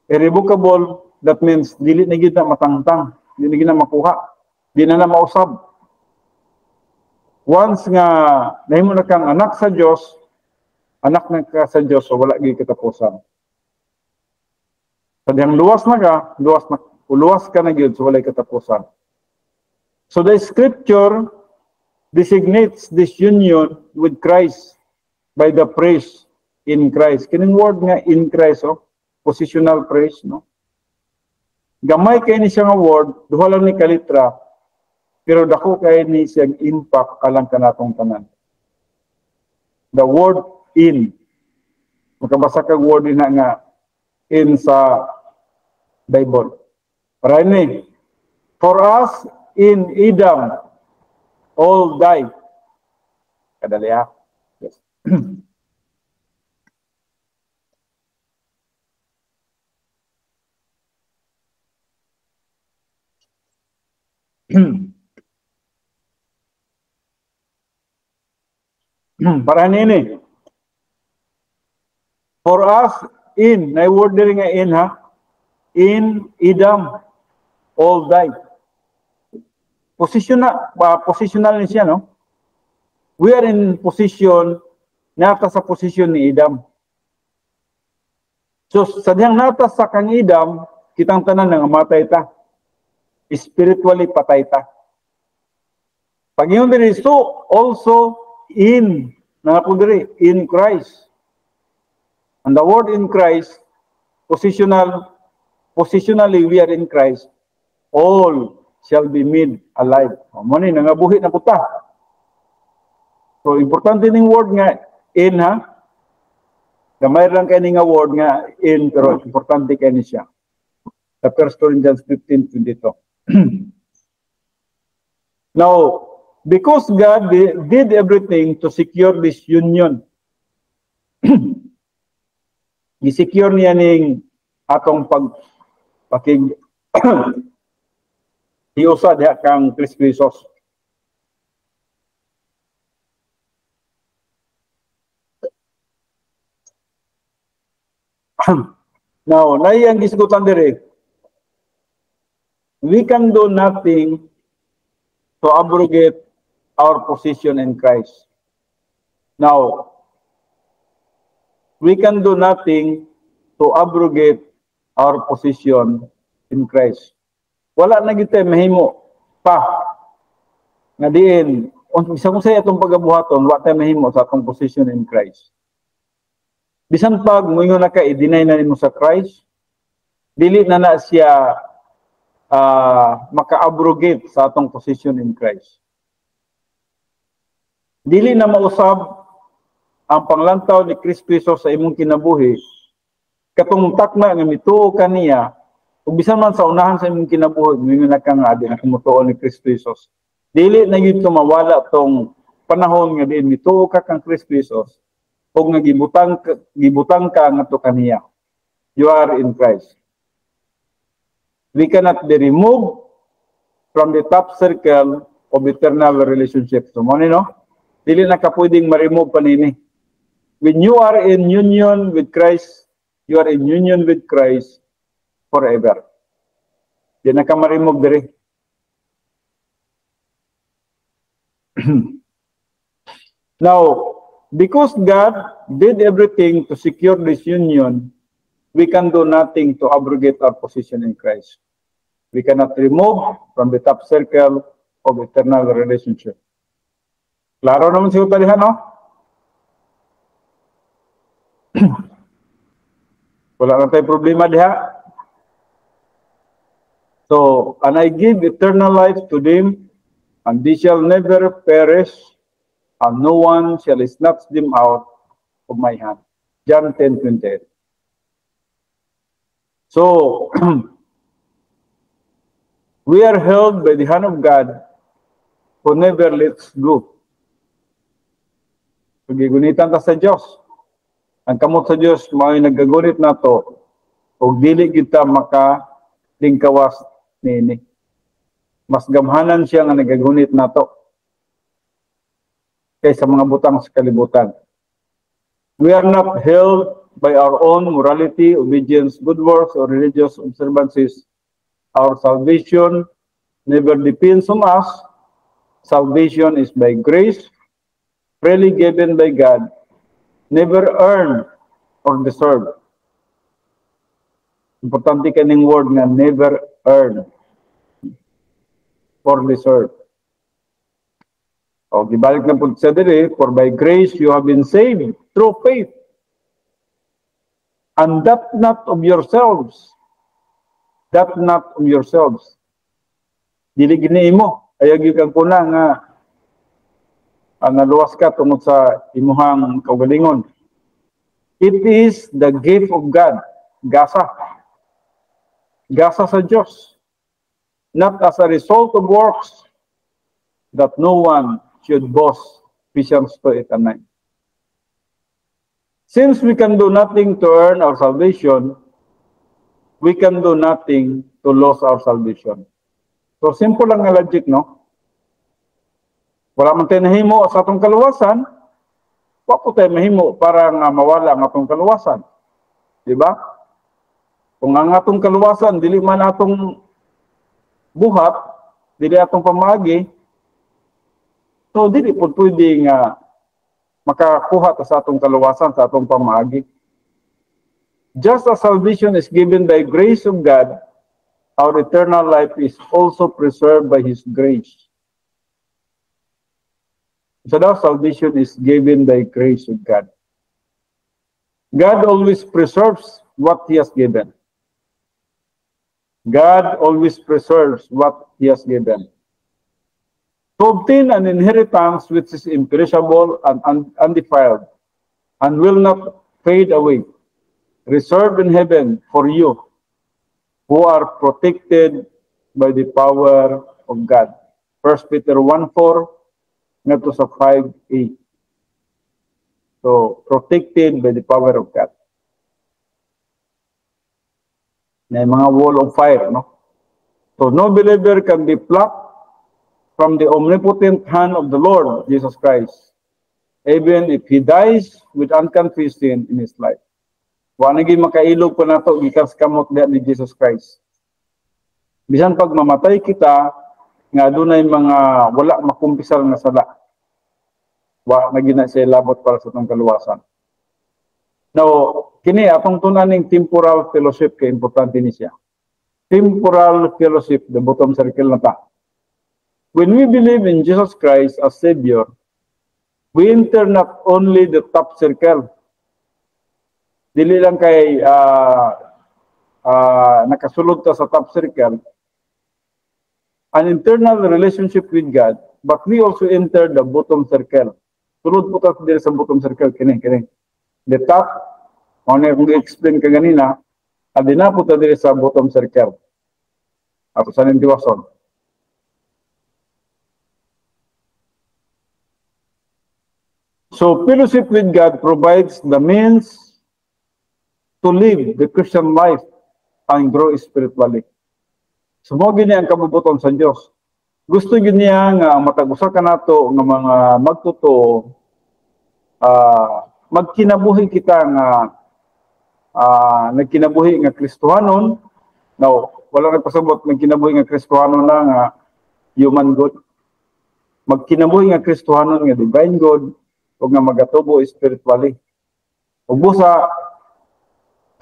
S1: Irrevocable, that means dili na gyud na matangtang, dili na gyud na makuha, di na mausab. Once nga nahimo na kang anak sa Dios, anak na ka sa Dios, so wala gyud katapusan. Kadang luwas ka na gyud, so wala katapusan. So the scripture designates this union with Christ by the praise in Christ. Kining word nga in Christ, positional praise, no? Gamay kay ni siya nga word, duha lang ni kalitra, pero dako kay ni siya impact alang kanatong tanan. The word in. Makabasa kag word din nga in sa Bible. Para ni, for us in Adam, all died. Kadali ha? Yes. Para nini. For us in, na word din nga in ha, in Adam, all died. Positional ni siya, no? We are in position, nata sa position ni Adam. So, sadyang nata sa kang Adam, kitang tanan nga matay ta. Spiritually patay ta. Pag yun diri, so also in, in Christ. And the word in Christ, positionally we are in Christ, all shall be made alive. Mani nangabuhi na puta. So importante ning word nga in ha. Gamay lang kay ning word nga in, pero importante kay ni siya. Sa 1 Corinthians 15:22. Now, because God did everything to secure this union. I-secure niya ning atong pakig iusa diha kang Kristo Jesus. Now, nai ang gisgutan dire. We can do nothing to abrogate our position in Christ. Now, we can do nothing to abrogate our position in Christ. Wala na gid tay mahimo pa nga diin unsa kung say atong pagabuhaton wa tay mahimo sa atong position in Christ. Bisan pag moingon na ka i-deny na nimo sa Christ, dili na siya maka-abrogate sa atong position in Christ. Dili na mausab ang panglantaw ni Kristo Jesus sa imong kinabuhi katong takna nga mituo kaniya. Kung bisan man sa unahan sa imong kinabuhi, mingon na ka nga di na kumutuo ni Kristo Jesus. Dili na gyud mawala tong panahon nga diin mituo ka kang Kristo Jesus o nga gibutang ka ngadto kaniya. You are in Christ. We cannot be removed from the top circle of eternal relationship. So mo no? Dili na ka pwedeng ma-remove panini. When you are in union with Christ, you are in union with Christ forever. Di na ka ma-remove diri. Now, because God did everything to secure this union, we can do nothing to abrogate our position in Christ. We cannot remove from the top circle of eternal relationship. Klaro naman siya talihan, no? Wala lang tayong problema diha. So, and I give eternal life to them, and they shall never perish, and no one shall snatch them out of my hand. John 10:28. So, we are held by the hand of God who never lets go. Pagigunitan ta sa Diyos. Ang kamot sa Diyos, may nagagunit na to, o dili kita makalingkawas nini. Mas gamhanan siya nga nagagunit na to kaysa mga butang sa kalibutan. We are not held by our own morality, obedience, good works, or religious observances. Our salvation never depends on us. Salvation is by grace, freely given by God, never earned or deserved. Importante kaning word nga never earned or deserved. O, gibalik na po sa diri, for by grace you have been saved through faith. And that not of yourselves. That not of yourselves. Dili gini imo. Ayag yung kang kuna nga naluwas ka tungod sa imuhang kaugalingon. It is the gift of God. Gasa. Gasa sa Diyos. Not as a result of works, that no one should boast. Ephesians 2:8-9. Since we can do nothing to earn our salvation, we can do nothing to lose our salvation. So simple lang nga logic, no? Wala man tayo nahimo sa atong kaluwasan, wa po tayo mahimo para nga mawala ang atong kaluwasan. Di ba? Kung ang atong kaluwasan, dili man atong buhat, dili atong pamagi, so dili po pwede nga makakuha sa atong kaluwasan, sa atong pamagi. Just as salvation is given by grace of God, our eternal life is also preserved by His grace. So now salvation is given by grace of God. God always preserves what He has given. God always preserves what He has given. To obtain an inheritance which is imperishable and undefiled, and will not fade away, reserved in heaven for you, who are protected by the power of God. 1 Peter 1:4, nga to sa 5:8. So, protected by the power of God. May mga wall of fire, no? So, no believer can be plucked from the omnipotent hand of the Lord Jesus Christ, even if he dies with unconfessed sin in his life. Wa naging makailog pa nato gikan sa kamot ni Jesus Christ. Bisan pag mamatay kita, nga adunay mga wala makumpisal nga sala. Wa nagina siya labot para sa atong kaluwasan. Now, kini atong tunaning temporal fellowship kay importante ni siya. Temporal fellowship, the bottom circle na ta. When we believe in Jesus Christ as Savior, we enter not only the top circle. Dili lang kay nakasulod ta sa top circle, an internal relationship with God, but we also enter the bottom circle. Sulod po ta diri sa bottom circle, kini. The top, ano kung i-explain ka ganina, adina po ta diri sa bottom circle. Ato sa nintiwason. So, fellowship with God provides the means to live the Christian life and grow spiritually. So, mo gini ang kabubuton sa Dios. Gusto gini nga matag-usa ka nato nga mga magtotoo, magkinabuhi kita nga nagkinabuhi nga Kristohanon. Now, wala nagpasabot nagkinabuhi nga Kristohanon na nga human God. Magkinabuhi nga Kristohanon nga divine God o nga magatubo spiritually. Ug busa,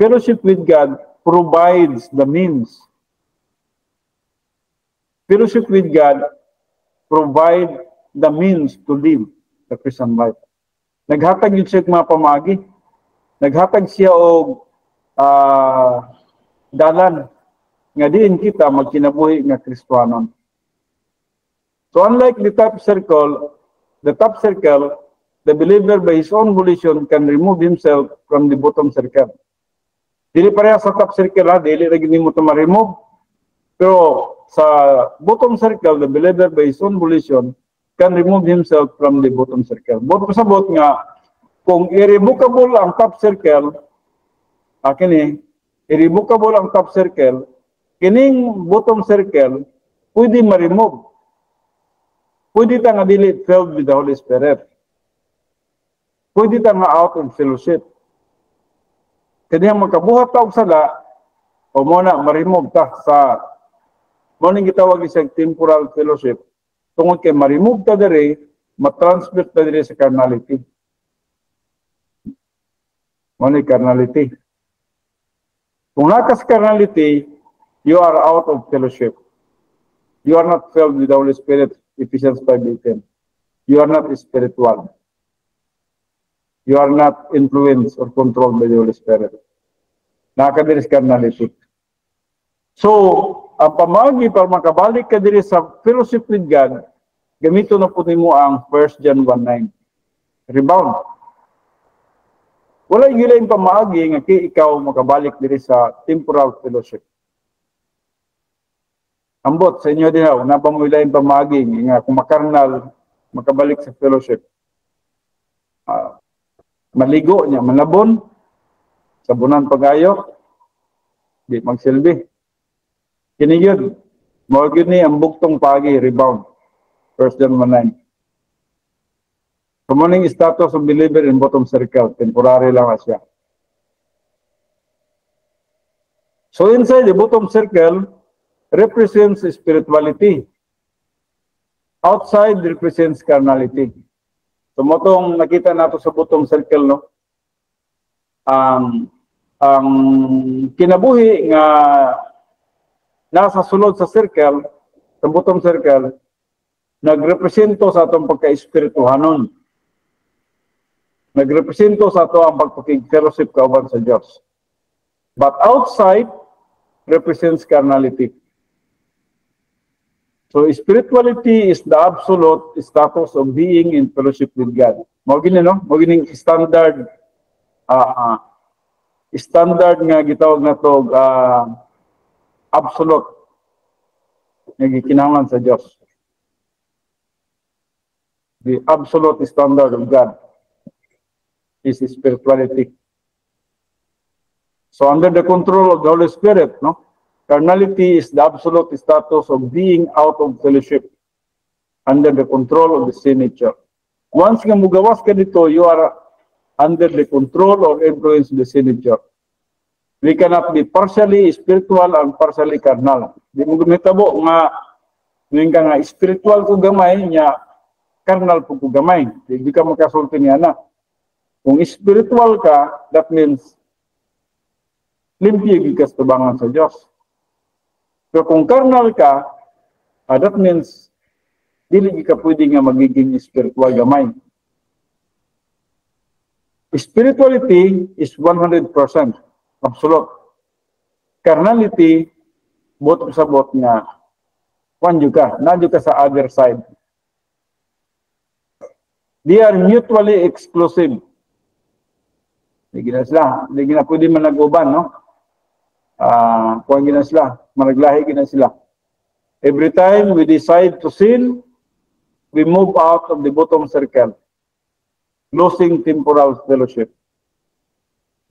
S1: fellowship with God provides the means. Fellowship with God provide the means to live the Christian life. Naghatag yun siya mga pamagi. Naghatag siya og dalan nga diin kita magkinabuhi nga Kristohanon. So unlike the top circle, the believer by his own volition can remove himself from the bottom circle. Dili pareha sa top circle, dili lagi nimo ito ma-remove. Pero sa bottom circle, the believer by his own volition can remove himself from the bottom circle. Bot pasabot nga, kung irrevocable ang top circle, irrevocable ang top circle, kining bottom circle, pwede ma-remove. Pwede ta nga dili filled with the Holy Spirit. Pwede ta nga out of fellowship. Kanya magkabuhat ta og sala o mo na ma-remove ta sa mo ning gitawag isang temporal fellowship. Tungod kay ma-remove ta diri, ma-transfer ta diri sa carnality. Mo ni carnality. Kung nakas carnality, you are out of fellowship. You are not filled with the Holy Spirit, Ephesians 5:18. You are not spiritual. You are not influenced or controlled by the Holy Spirit. Nakadiris carnality. So, ang pamagi para makabalik ka diri sa fellowship with God, gamito na po nimo ang 1 John 1:9. Rebound. Wala yung pamagi nga kay ikaw makabalik diri sa temporal fellowship. Ambot sa inyo din ako, napamula yung pamagi nga kung makarnal, makabalik sa fellowship. Maligo niya, manabon, sabunan pag-ayo, di magsilbi. Kini yun, mawag yun ni ang buktong pagi, rebound. 1 John 1:9. Kumuning status of believer in bottom circle, temporary lang siya. So inside the bottom circle, represents spirituality. Outside represents carnality. So motong nakita nato sa bottom circle, no? Ang kinabuhi nga nasa sulod sa circle, sa bottom circle, nagrepresento sa atong pagka-espirituhanon. Nagrepresento sa ato ang pagpakig-fellowship kauban sa Diyos. But outside represents carnality. So spirituality is the absolute status of being in fellowship with God. Mao gini no? Mao gini standard standard nga gitawag nato absolute nga gikinahanglan sa Dios. The absolute standard of God is spirituality. So under the control of the Holy Spirit, no? Carnality is the absolute status of being out of fellowship under the control of the sin nature. Once nga mugawas ka dito, you are under the control or influence of the sin nature. We cannot be partially spiritual and partially carnal. Di mo gumitabo nga ka nga spiritual ko gamay, nya carnal po ko gamay. Di ka makasulti niya na. Kung spiritual ka, that means limpyo gikas tubangan sa Diyos. Pero kung carnal ka, that means dili ka pwede nga magiging spiritual gamay. Spirituality is 100% absolute. Carnality, bot sa bot nga, nandiyo ka sa other side. They are mutually exclusive. Hindi na pwede managuban, no? Kung gina sila, managlahi gina sila. Every time we decide to sin, we move out of the bottom circle, losing temporal fellowship.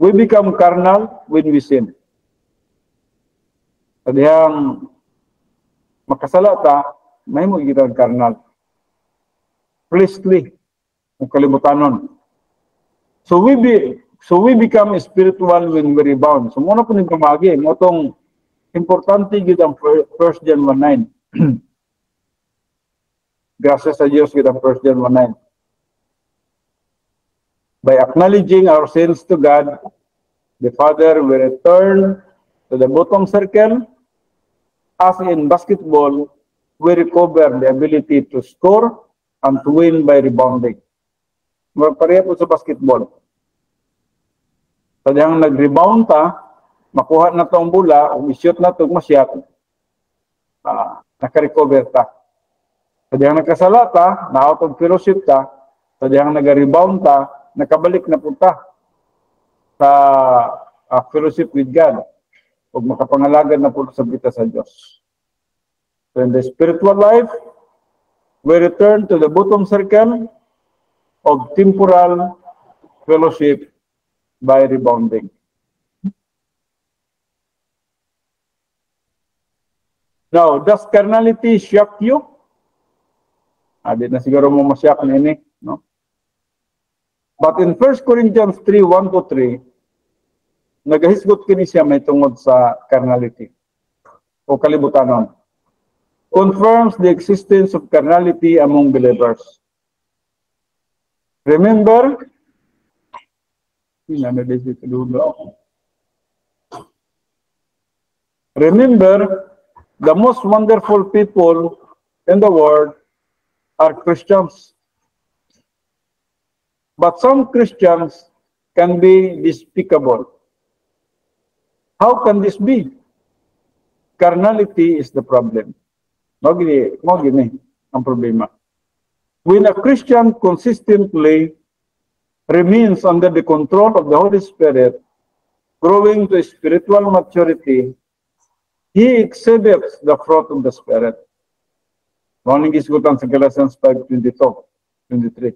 S1: We become carnal when we sin. Kadihang makasalata, may mo gitang carnal. Fleshly, kung kalibutanon. So we become spiritual when we rebound. So muna po nang pamagi, mo itong importante gitang 1 John 1:9. Gracias sa Diyos gitang 1 John 1:9. By acknowledging our sins to God, the Father will return to the bottom circle. As in basketball, we recover the ability to score and to win by rebounding. Pareha po sa basketball. Kadang nag-rebound ta, makuha na itong bola, umisyot na ito, masyat, naka-recover ta. Kadang nagkasala ta, na-out of fellowship ta, kadang nag-rebound ta, nakabalik na punta sa fellowship with God o makapangalagan na po sa bita sa Diyos. So in the spiritual life, we return to the bottom circle of temporal fellowship by rebounding. Now, does carnality shock you? Di na siguro mo masyak na ini, no? But in 1 Corinthians 3:1-3, nagahisgot kini siya may tungod sa carnality o kalibutanon. Confirms the existence of carnality among believers. Remember, the most wonderful people in the world are Christians. But some Christians can be despicable. How can this be? Carnality is the problem. Mo gini ang problema. When a Christian consistently remains under the control of the Holy Spirit, growing to spiritual maturity, he exhibits the fruit of the Spirit. Morning isgutan sa Galatians 5:22-23.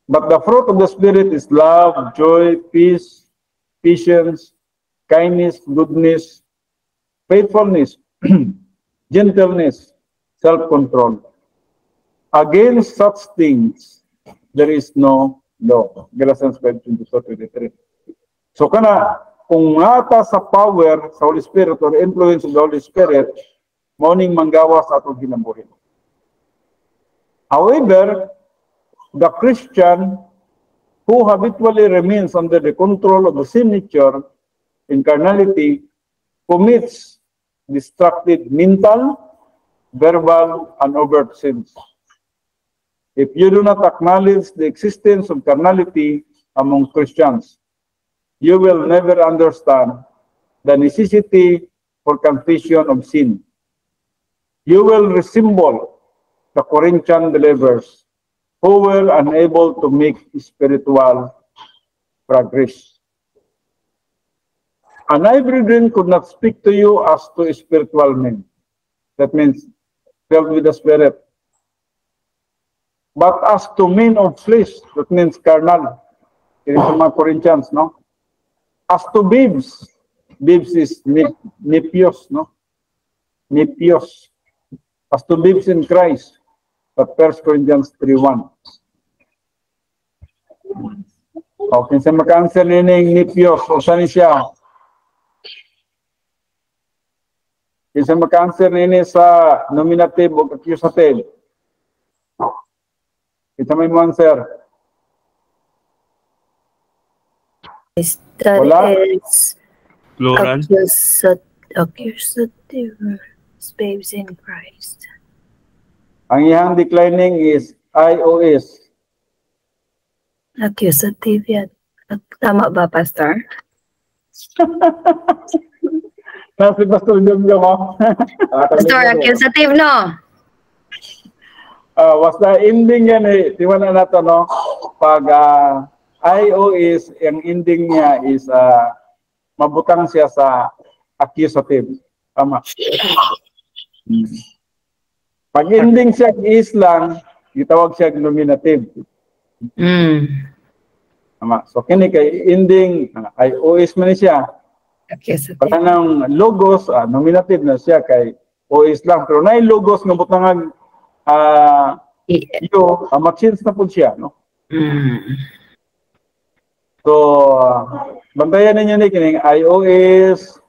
S1: But the fruit of the Spirit is love, joy, peace, patience, kindness, goodness, faithfulness, gentleness, self-control. Against such things, there is no law. Galatians 5:22-23. So kung ngata sa power sa Holy Spirit or influence of the Holy Spirit, morning manggawas atong ginabuhin. However, the Christian who habitually remains under the control of the sin nature in carnality commits destructive mental, verbal, and overt sins. If you do not acknowledge the existence of carnality among Christians, you will never understand the necessity for confession of sin. You will resemble the Corinthian believers who were unable to make spiritual progress. And I, brethren, could not speak to you as to spiritual men. That means filled with the Spirit. But as to men of flesh, that means carnal. It is mga Corinthians, no? As to babes, babes is nepios, no? Nepios. As to babes in Christ, but 1 Corinthians 3:1. Okay, sa maka-answer nining nepios, o saan siya? Isa maka-answer nini sa nominative o accusative. Ito may mo answer.
S2: That
S1: Wala?
S2: is
S3: Plural.
S2: accusative babes in Christ.
S1: Ang iyang declining is IOS.
S2: Accusative yan. Tama ba, Pastor?
S1: Nasi Pastor Jom mo.
S2: Pastor, accusative, no?
S1: Was the ending yan eh. Tiwala na to, no? Pag IOS, ang ending niya is mabutang siya sa accusative. Tama. Pag ending siya is lang, itawag siya nominative. Tama. So kini kay ending IOS man siya.
S2: Accusative.
S1: Pag nang logos, nominative na siya kay OS lang. Pero na logos nga butangag ma-change na po siya, no? So, bantayan ninyo ni kining iOS,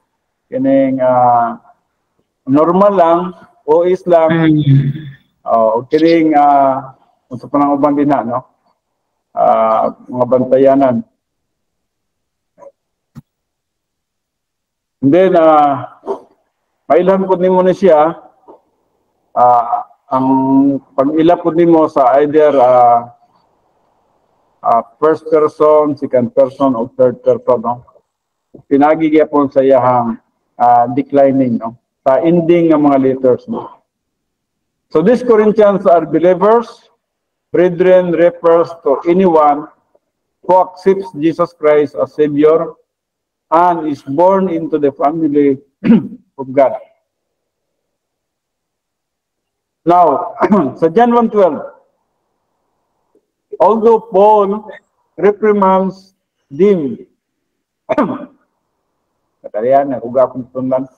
S1: kining normal lang, OS lang, kining unsa pa nang uban din na, no? Mga bantayanan. And then, mailan po nimo na siya, ang pag-ilap po nimo sa either first person, second person, or third person, no? Pinagigya po sa iyahang declining, no? Sa ending ng mga letters, no? So these Corinthians are believers. Brethren refers to anyone who accepts Jesus Christ as Savior and is born into the family of God. Now, sa John 1:12, although Paul reprimands them, katarian, nakuga akong tunlan.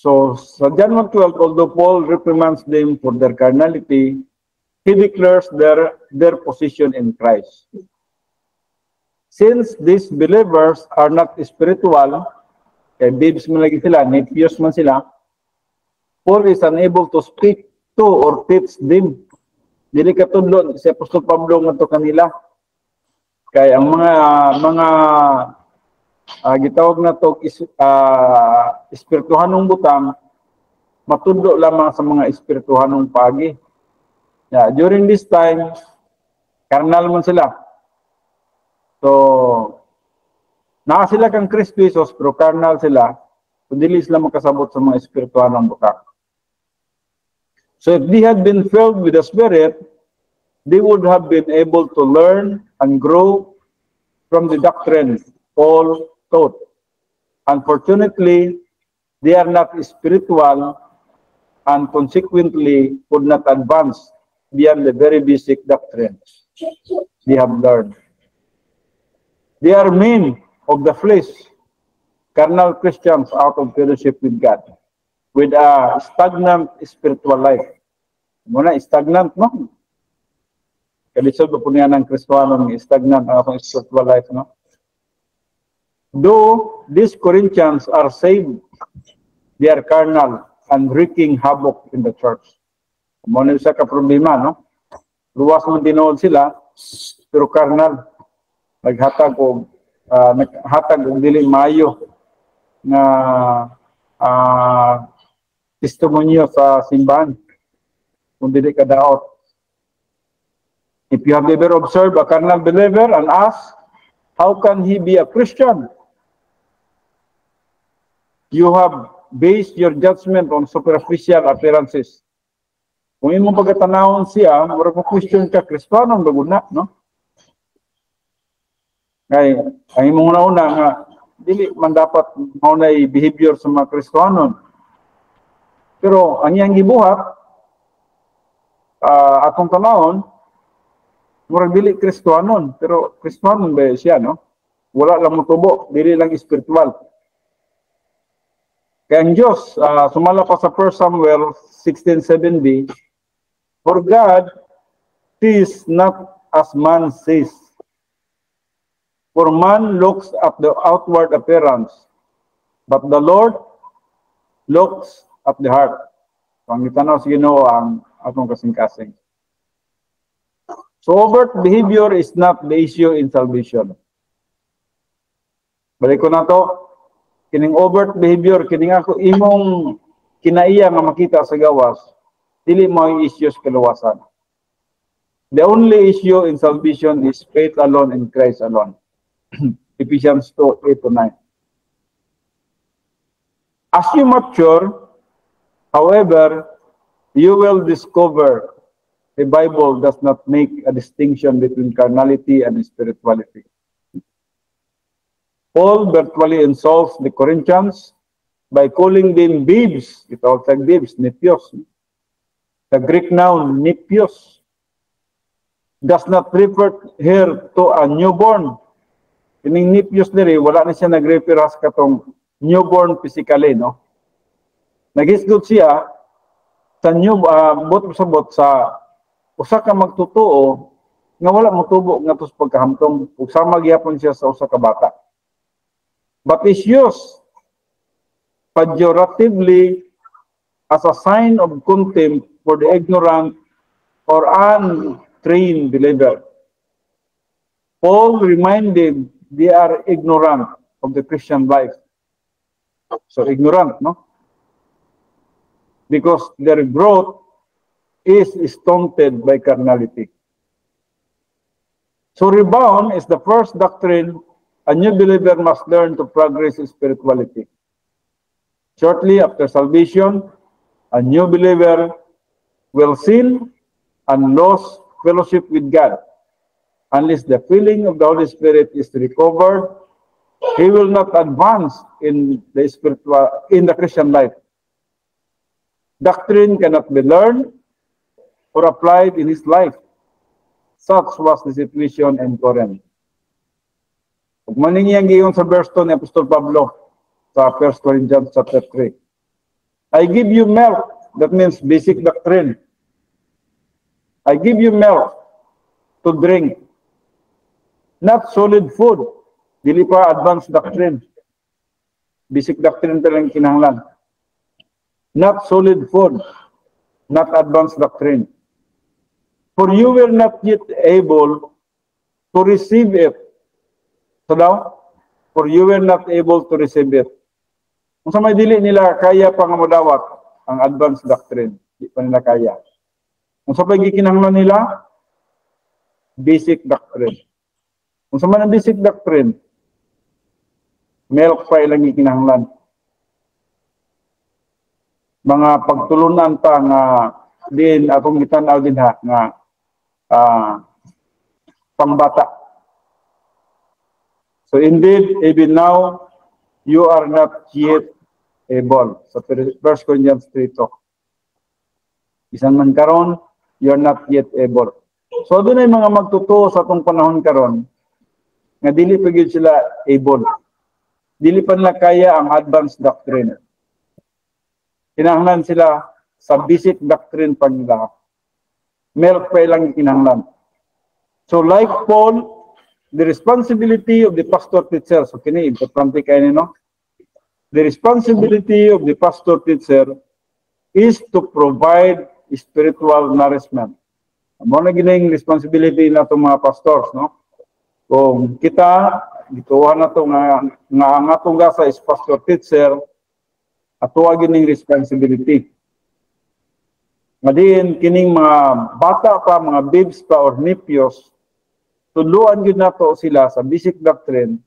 S1: So, sa John 1:12, although Paul reprimands them for their carnality, he declares their position in Christ. Since these believers are not spiritual, kaya babes man lagi sila, nephews man sila, Paul is unable to speak to or teach them. Dili katudlon si Apostol Pablo ngadto kanila. Kaya ang mga gitawag na to espirituhanong butang matudlo lamang sa mga espirituhanong pagi. Yeah, during this time, carnal man sila. So, naa sila kang Kristo Jesus, pero carnal sila. So, dili sila makasabot sa mga espirituhanong butang. So, if they had been filled with the Spirit, they would have been able to learn and grow from the doctrine Paul taught. Unfortunately, they are not spiritual and consequently could not advance beyond the very basic doctrine they have learned. They are men of the flesh, carnal Christians out of fellowship with God, with a stagnant spiritual life. Muna, stagnant, no? Kalisod po niya ng Kristiyano ng stagnant ang akong spiritual life, no? Though these Corinthians are saved, they are carnal and wreaking havoc in the church. Muna sa ka-problema, no? Luwas man tinood sila, pero carnal. Naghatag og dili mayo na testimonyo sa simbahan. Kung dili ka daot. If you have ever observed a carnal believer and asked, how can he be a Christian? You have based your judgment on superficial appearances. Kung imong pagkatanawon siya, mura mo question ka, Kristiyano, baguna, no? Kaya, ang imong una nga, dili man dapat maunay behavior sa mga Kristiyano. Pero, ang iyang gibuhat, atong tanawon, murag dili Kristiyano, pero Kristiyano ba siya, no? Wala lang mutubo, dili lang spiritual. Kaya ang Diyos, sumala pa sa 1 Samuel 16:7b, for God sees not as man sees. For man looks at the outward appearance, but the Lord looks at the heart. Ang itanaw sa Ginoo ang atong kasing-kasing. So overt behavior is not the issue in salvation. Balik ko na to, kining overt behavior, kining ako imong kinaiya nga makita sa gawas, dili mo yung issues kaluwasan. The only issue in salvation is faith alone in Christ alone. Ephesians 2:8-9. As you mature, however, you will discover the Bible does not make a distinction between carnality and spirituality. Paul virtually insults the Corinthians by calling them babes. Ito sa babes, nepios. The Greek noun, nepios, does not refer here to a newborn. Kining nepios diri, wala na siya nag-refer as katong newborn physically, no? Naghisgot siya sa bot sa usa ka magtutuo nga wala motubo ngadto sa pagkahamtong ug sama gyapon siya sa usa ka bata. But is used pejoratively as a sign of contempt for the ignorant or untrained believer. Paul reminded they are ignorant of the Christian life. So ignorant, no? Because their growth is stunted by carnality. So rebound is the first doctrine a new believer must learn to progress in spirituality. Shortly after salvation, a new believer will sin and lose fellowship with God. Unless the filling of the Holy Spirit is recovered, he will not advance in the Christian life. Doctrine cannot be learned or applied in his life. Such was the situation in Corinth. Ug maning iyang giingon sa verse 2 ni Apostol Pablo sa 1 Corinthians chapter 3. I give you milk. That means basic doctrine. I give you milk to drink. Not solid food. Dili pa advanced doctrine. Basic doctrine pa lang kinahanglan. Not solid food. Not advanced doctrine. For you were not yet able to receive it. So now, for you were not able to receive it. Kung sa may dili nila kaya pa nga modawat ang advanced doctrine, di pa nila kaya. Kung sa pagkikinahanglan nila, basic doctrine. Kung sa man ang basic doctrine, milk pa ilang ikinahanglan. Mga pagtulunan pa nga din atong gitanaw din ha nga pangbata. So indeed, even now, you are not yet able. So 1 Corinthians 3:2. Bisan man karon, you are not yet able. So doon ay mga magtutuo sa atong panahon karon nga dili pa gyud sila able. Dili pa nila kaya ang advanced doctrine. Kinahanglan sila sa basic doctrine pa nila. Milk pa ilang kinahanglan. So like Paul, the responsibility of the pastor teacher, so kini importante kayo no? The responsibility of the pastor teacher is to provide spiritual nourishment. Amo na gining responsibility nato mga pastors, no? Kung kita gituwa na to nga ang atong gasa is pastor teacher, ato gining responsibility. Madin kining mga bata pa, mga babes pa or nephews, tuluan gyud nato sila sa basic doctrine,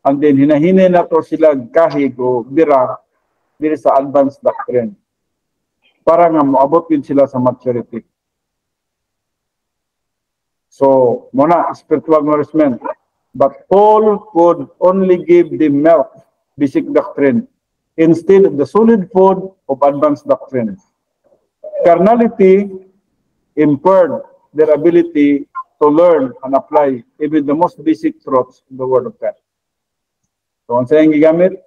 S1: and then hinahinay nato sila kahig o bira diri sa advanced doctrine para nga moabot gyud sila sa maturity. So, muna spiritual nourishment. But Paul could only give the milk, basic doctrine, instead of the solid food of advanced doctrine. Carnality impaired their ability to learn and apply even the most basic truths of the Word of God. So, ang sayang gigamit,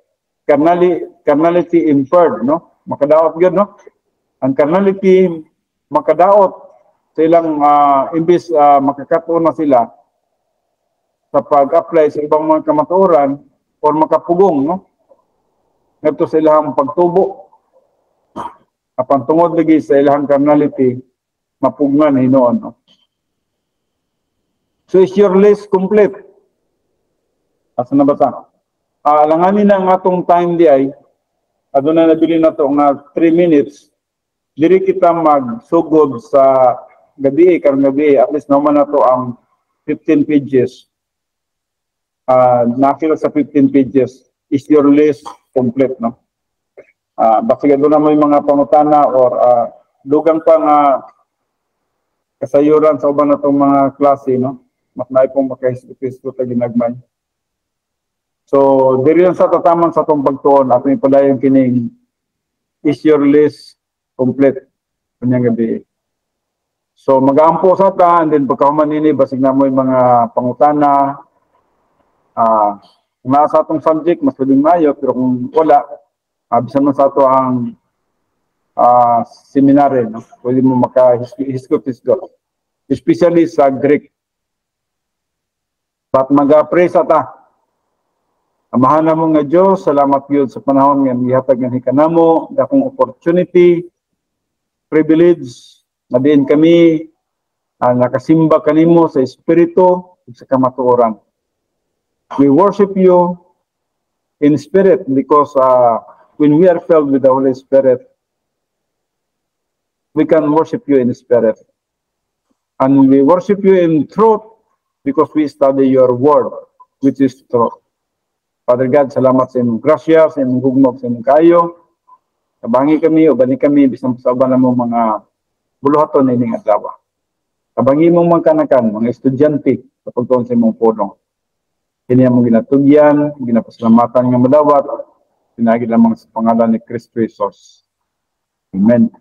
S1: carnality impaired, no? Makadaot yun, no? Ang carnality, makadaot sa ilang, imbis makakatuon na sila sa pag-apply sa ibang mga kamatuoran o makapugong, no? Ito sa ilang pagtubo. Apan tungod lagi sa ilang carnality, mapugnan hinoon, no? So is your list complete? Asa na ba ta? Alanganin na ang atong time di ay, aduna nabili na to nga 3 minutes, diri kita magsugod sa gabi, karong gabi, at least naman na to ang 15 pages. Nakita sa 15 pages, is your list complete, no? Basta doon na may mga pangutana or dugang pa nga kasayuran sa uban na itong mga klase, no? Mas na pong makahisto-histo ta ginagmay. So, diri lang sa tataman sa itong pagtuon, at may padayon kining is your list complete kanyang gabi. So, mag-aampo sa ta, and then pagkahuman nini, basig na mo yung mga pangutana, kung nasa itong subject, mas pwedeng mayo, pero kung wala, bisan mo sa ito ang seminary, no? Pwede mo makahisgot-hisgot. Especially sa Greek. But mag-pray sa ta. Amahan na mo nga Diyos, salamat yun sa panahon nga gihatag ng hikanamo, dakong opportunity, privilege, na din kami nakasimba kanimo sa Espiritu sa kamatuoran. We worship you in spirit because when we are filled with the Holy Spirit, we can worship you in spirit. And we worship you in truth because we study your word, which is truth. Father God, salamat sa inyong grasya, sa inyong hugmok, sa inyong kayo. Kabangi kami, o bani kami, bisang sa uban na mo mga buluhaton na ining adlaw. Kabangi mong mga kanakan, mga estudyante, sa pagtuon sa imong pulong. Kini ang mga ginatugyan, ginapasalamatan ng madawat, pinagi lamang sa pangalan ni Kristo Jesus. Amen.